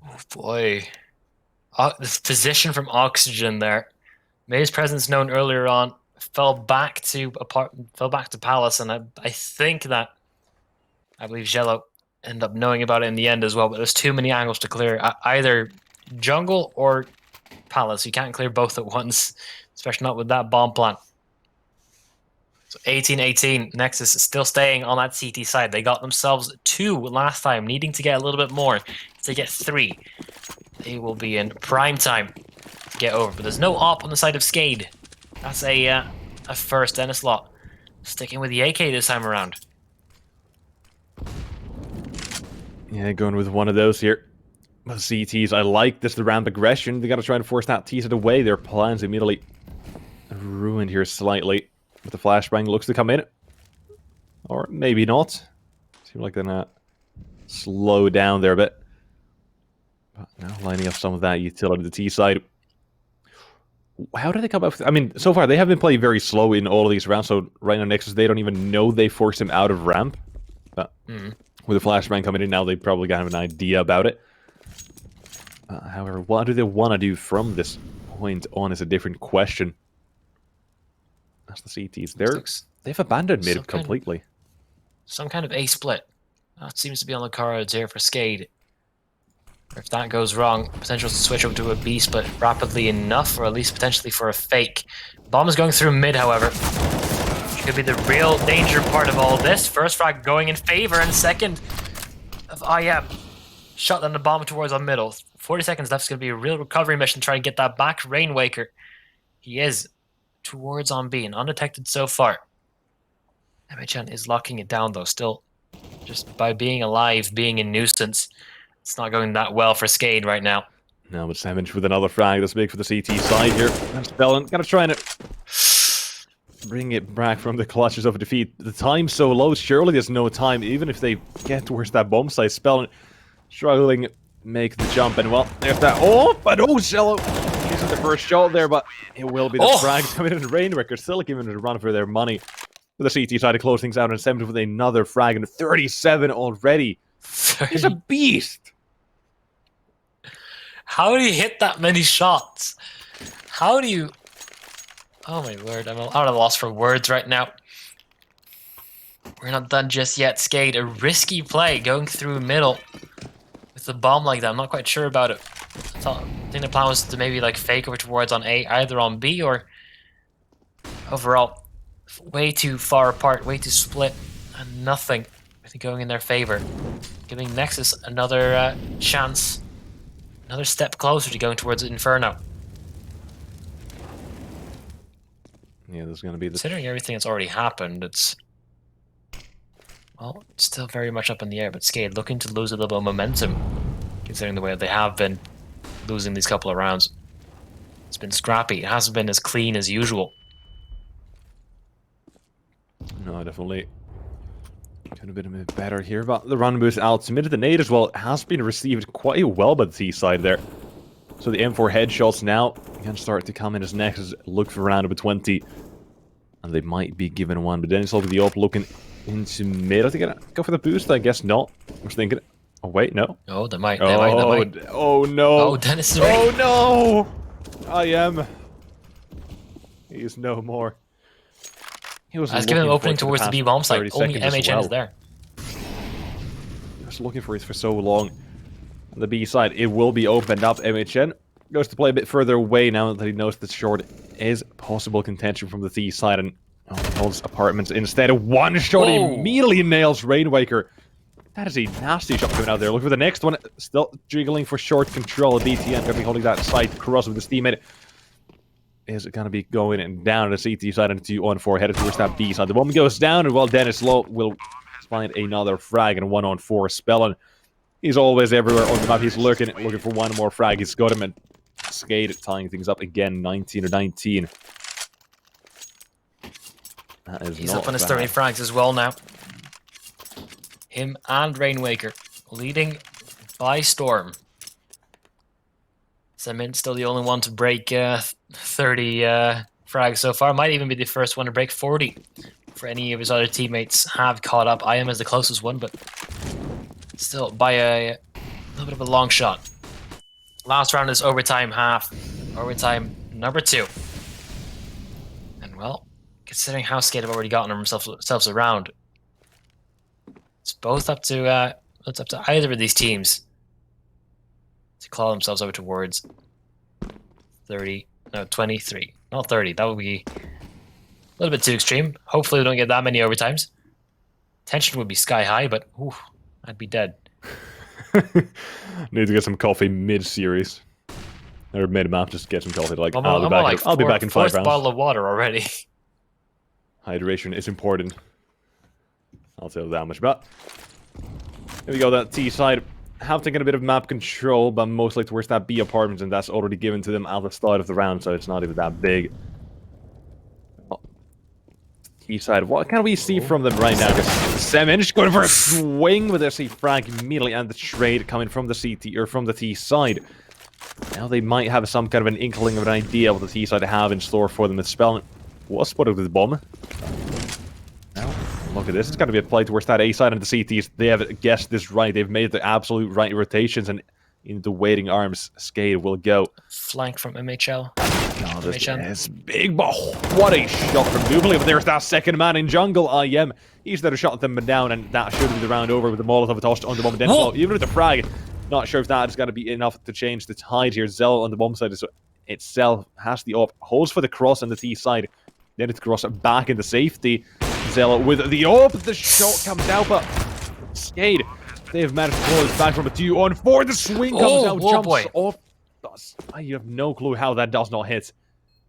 Oh boy. This position from Oxygen there. Made his presence known earlier on. Fell back to Palace, and I think that I believe Jello end up knowing about it in the end as well, but there's too many angles to clear. Either jungle or palace. You can't clear both at once, especially not with that bomb plant. So 18-18, Nexus is still staying on that CT side. They got themselves 2 last time, needing to get a little bit more. If they get 3, they will be in prime time to get over. But there's no op on the side of Skade. That's a first and a slot. Sticking with the AK this time around. Yeah, going with one of those here. But CTs, I like this, the ramp aggression. They got to try and force that T-side away. Their plans immediately ruined here slightly. But the flashbang looks to come in. Or maybe not. Seems like they're gonna slow down there a bit. But now lining up some of that utility to the T-side. How did they come up with... I mean, so far they have been playing very slow in all of these rounds, so right now Nexus, they don't even know they forced him out of ramp. But with the flashbang coming in now, they probably got an idea about it. However, what do they want to do from this point on is a different question. That's the CTs. They've abandoned mid completely. Some kind of A split. That seems to be on the cards here for Skade. If that goes wrong, potential to switch over to a B split rapidly enough, or at least potentially for a fake. Bomb is going through mid, however. Which could be the real danger part of all this. First frag going in favor, and second of IM. Shot down the bomb towards our middle. 40 seconds left. It's going to be a real recovery mission trying to get that back. Rainwaker. He is towards on B and undetected so far. MHN is locking it down though, still just by being alive, being a nuisance. It's not going that well for Skade right now. No, but Savage with another frag. That's big for the CT side here. And Spellin gonna try and bring it back from the clutches of defeat. The time's so low, surely there's no time. Even if they get towards that bomb site, Spellin struggling to make the jump. And well, there's that. Oh, but oh, Cello. Isn't the first shot there, but it will be the frag coming in. Rainwaker still giving it a run for their money. With the CT trying to close things out, and 7 with another frag, and 37 already. He's a beast. How do you hit that many shots? How do you... Oh my word, I'm at a loss for words right now. We're not done just yet, Skade. A risky play going through middle with the bomb like that. I'm not quite sure about it. I think the plan was to maybe like fake over towards on A, either on B or overall way too far apart, way too split, and nothing I think going in their favor. Giving Nexus another chance, another step closer to going towards Inferno. Yeah, there's going to be the... Considering everything that's already happened, it's... Well, it's still very much up in the air, but Skade looking to lose a little bit of momentum, considering the way they have been losing these couple of rounds. It's been scrappy. It hasn't been as clean as usual. No, definitely could have been a bit better here, but the run boost out submitted the nade as well. It has been received quite well by the T side there. So the M4 headshots now can start to come in as Nexus look for round number 20. And they might be given one, but then it's over the op looking into mid. I think I'm gonna go for the boost, I guess not. I was thinking, oh wait, no. Oh, they might. Oh no. Oh, Dennis is ready. Oh no! I am. He is no more. He was given him opening towards the B bomb site. Only MHN is there. He was looking for it for so long. On the B side, it will be opened up. MHN goes to play a bit further away now that he knows that short is possible contention from the C side, and holds apartments instead of one shot. Immediately nails Rainwaker. That is a nasty shot coming out there. Look for the next one. Still jiggling for short control. BTN going to be holding that side cross with his teammate. Is going to be going down the CT side and 2-on-4 headed towards that B side. The bomb goes down, and well, Dennis Lowe will find another frag and 1-on-4 Spellin. He's always everywhere on the map. He's looking for one more frag. He's got him, and Skade tying things up again, 19-19. He's up on his 30 frags as well now. Him and Rainwaker leading by storm. Cement still the only one to break 30 frags so far. Might even be the first one to break 40 for any of his other teammates have caught up. I am as the closest one, but still by a little bit of a long shot. Last round is overtime half. Overtime number 2. And well, considering how Skade have already gotten themselves around, it's both up to it's up to either of these teams to claw themselves over towards 30, no, 23. Not 30, that would be a little bit too extreme. Hopefully we don't get that many overtimes. Tension would be sky high, but ooh, I'd be dead. Need to get some coffee mid-series. Or mid-map, just get some coffee. Like, I'm I'll be back in 5 fourth rounds. bottle of water already. Hydration is important. I'll tell you that much. But here we go, that T side. Have taken a bit of map control, but mostly towards that B apartment, and that's already given to them at the start of the round, so it's not even that big. T side, what can we see from them right now? Seminch going for a swing with a C frag immediately, and the trade coming from the CT or from the T side. Now they might have some kind of an inkling of an idea what the T side have in store for them. The spell was spotted with the bomb. Now, look at this. It's going to be a play towards that A side, and the CTs, they have guessed this right. They've made the absolute right rotations, and into waiting arms, Skate will go. Flank from MHL. Oh, this is big, but what a shot from Nubly. But there's that second man in jungle, IM. He's there to shot them down, and that should be the round over with the Molotov tossed on the bomb. Then, even with the frag, not sure if that is going to be enough to change the tide here. Zell on the bomb side itself has the op, holds for the cross on the T side. Then it's cross back into safety. Zell with the op, the shot comes out, but Skate, they have managed to pull it back from a 2-on-4. The swing comes out, jumps off. I have no clue how that does not hit.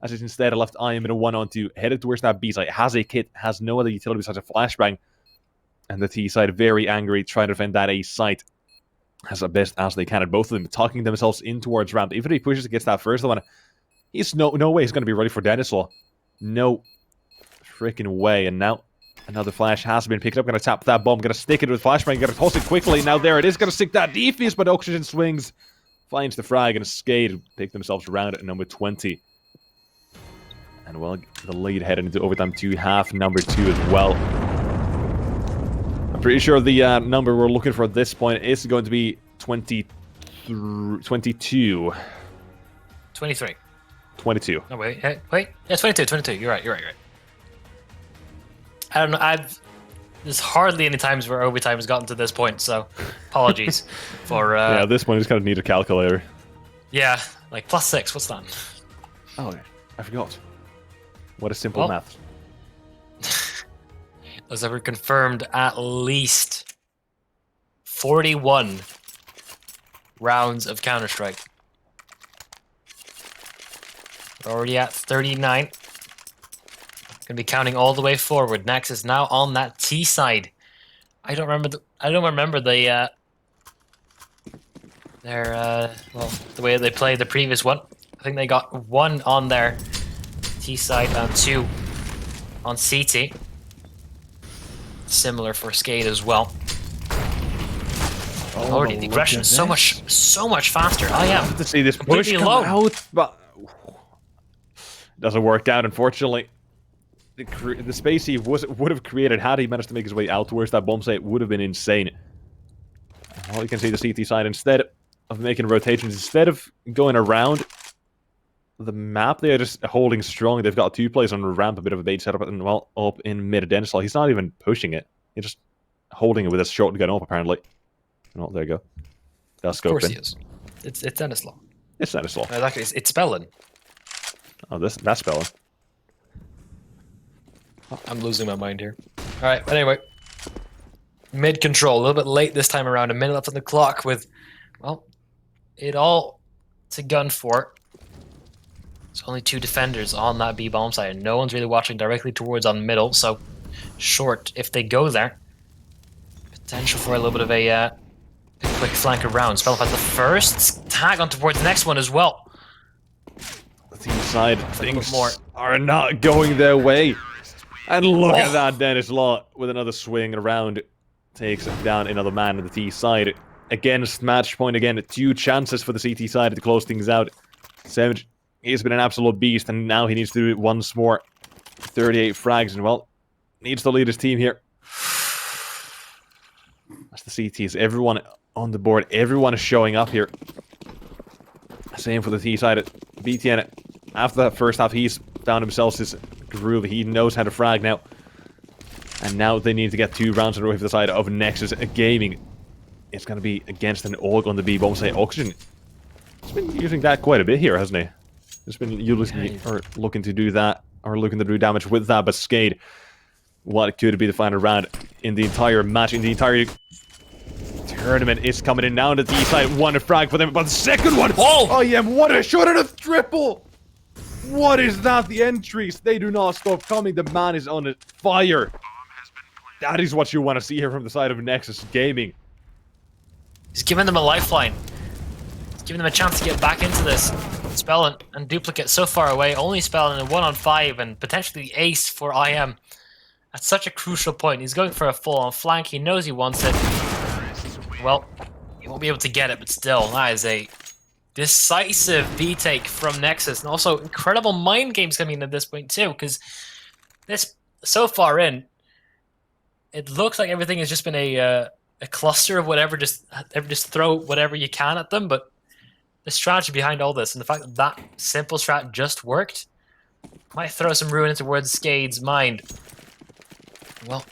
As it's instead left IM in a 1-on-2, headed towards that B side. Has a kit, has no other utility besides a flashbang. And the T side very angry, trying to defend that A site as best as they can. And both of them tucking themselves in towards ramp. Even if he pushes against that first one, he's no way he's going to be ready for Denislaw. No freaking way. And now another flash has been picked up. Going to tap that bomb. Going to stick it with flashbang. Going to toss it quickly. Now there it is. Going to stick that defense, but Oxygen swings. Finds the frag and Skate pick themselves around at number 20. And well, the lead heading into overtime 2, half number 2 as well. I'm pretty sure the number we're looking for at this point is going to be 22. 23. 22. No, wait. Yeah, 22. You're right. I don't know. There's hardly any times where overtime has gotten to this point, so apologies for... yeah, at this point, I just kind of need a calculator. Yeah, like +6, what's that? Oh, I forgot. What a simple math. Those have confirmed at least 41 rounds of Counter-Strike. We're already at 39. Gonna be counting all the way forward. Nexus now on that T side. I don't remember the the way they played the previous one. I think they got 1 on their T side and 2 on CT. Similar for Skate as well. Already the aggression so much faster. I am to see this push come out, but doesn't work out, unfortunately. The space he would have created had he managed to make his way out towards that bomb site would have been insane. Well, you can see the CT side, instead of making rotations, instead of going around the map, they are just holding strong. They've got 2 plays on the ramp, a bit of a bait setup, and well, up in mid Denislaw. He's not even pushing it. He's just holding it with his shotgun up, apparently. Oh, there you go. That's scoping. Of course he is. It's Denislaw. It's Denislaw. Exactly. It's spelling. Oh, that's spelling. I'm losing my mind here. Alright, but anyway. Mid control, a little bit late this time around. A minute left on the clock with, well, it all to gun for. There's only 2 defenders on that B bomb side, and no one's really watching directly towards on middle, so short if they go there. Potential for a little bit of a quick flank around. Spell at the first, tag on towards the next one as well. The team side things are not going their way. And look at that, Denislaw with another swing around. Takes down another man on the T side. Against match point again. 2 chances for the CT side to close things out. Savage, he's been an absolute beast, and now he needs to do it once more. 38 frags, and well, needs to lead his team here. That's the CTs. Everyone on the board. Everyone is showing up here. Same for the T side. BTN, after that first half, he's found himself his groove. He knows how to frag now. And now they need to get 2 rounds in a row for the side of Nexus Gaming. it's going to be against an AUG on the B bomb site. Oxygen, he's been using that quite a bit here, hasn't he? He's been using, or looking to do that, or looking to do damage with that, but Skade, what could be the final round in the entire match, in the entire tournament, is coming in now on the D side. One frag for them, but the second one, oh yeah, what a shot at a triple! What is that? The entries, they do not stop coming. The man is on fire. That is what you want to see here from the side of Nexus Gaming. He's giving them a lifeline. He's giving them a chance to get back into this. Spell and Duplicate so far away, only Spell in a 1-on-5 and potentially the ace for IM at such a crucial point. He's going for a full-on flank. He knows he wants it. Well, he won't be able to get it, but still, that is a decisive B-take from Nexus. And also, incredible mind games coming in at this point too, because this, so far in, it looks like everything has just been a cluster of whatever, just throw whatever you can at them, but the strategy behind all this and the fact that that simple strat just worked might throw some ruin towards Skade's mind. Well,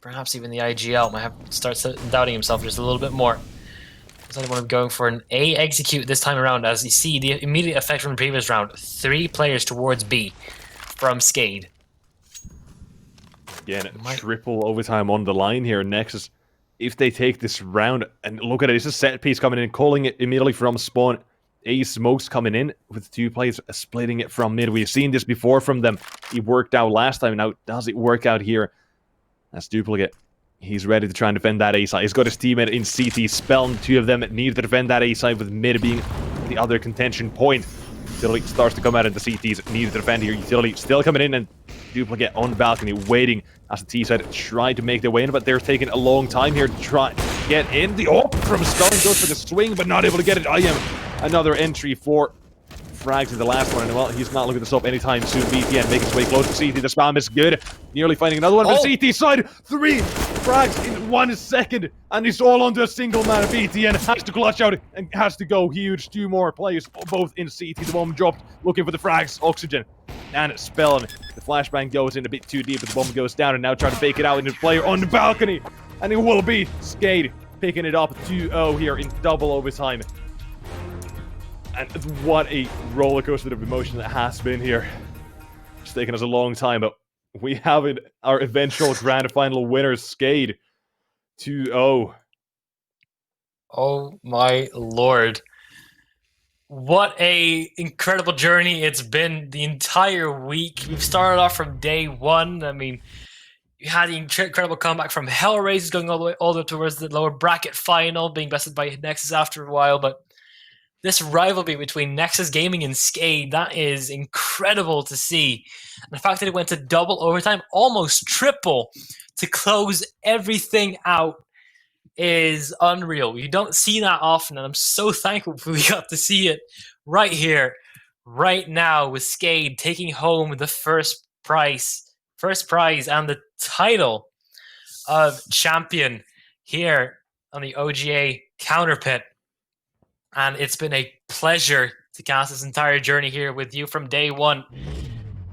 perhaps even the IGL might have to start doubting himself just a little bit more. Instead of going for an A execute this time around, as you see the immediate effect from the previous round. 3 players towards B from Skade. Again, triple overtime on the line here. Nexus, if they take this round, and look at it, it's a set piece coming in, calling it immediately from spawn. A smokes coming in with 2 players splitting it from mid. We've seen this before from them. It worked out last time. Now, does it work out here? That's Duplicate. He's ready to try and defend that A side. He's got his teammate in CT. Spell, and 2 of them need to defend that A side, with mid being the other contention point. Utility starts to come out, and the CTs need to defend here. Utility still coming in, and Duplicate on balcony waiting as the T side try to make their way in, but they're taking a long time here to try to get in. The from Stone goes for the swing, but not able to get it. I am another entry for frags in the last one, and well, he's not looking this up anytime soon. BTN making his way close to CT. The spam is good. Nearly finding another one, but CT side, 3 frags in 1 second, and it's all onto a single man. BTN has to clutch out and has to go huge. 2 more players, both in CT. The bomb dropped, looking for the frags. Oxygen and Spell, and the flashbang goes in a bit too deep, but the bomb goes down, and now trying to fake it out into the player on the balcony, and it will be Skade picking it up 2-0 here in double overtime. And what a roller coaster of emotion that has been here. It's taken us a long time, but we have it, our eventual grand final winner, Skade, 2-0. Oh my lord. What a incredible journey it's been the entire week. We've started off from day 1. I mean, you had the incredible comeback from HellRaisers going all the way towards the lower bracket final, being bested by Nexus after a while, but this rivalry between Nexus Gaming and Skade, that is incredible to see. And the fact that it went to double overtime, almost triple, to close everything out is unreal. You don't see that often, and I'm so thankful we got to see it right here, right now, with Skade taking home the first prize and the title of champion here on the OGA Counterpit. And it's been a pleasure to cast this entire journey here with you from day 1.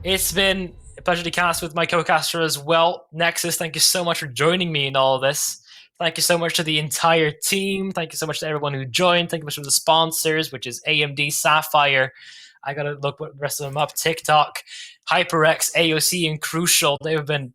It's been a pleasure to cast with my co-caster as well. Nexus, thank you so much for joining me in all of this. Thank you so much to the entire team. Thank you so much to everyone who joined. Thank you so much to the sponsors, which is AMD, Sapphire. I gotta look what the rest of them up. TikTok, HyperX, AOC, and Crucial. They've been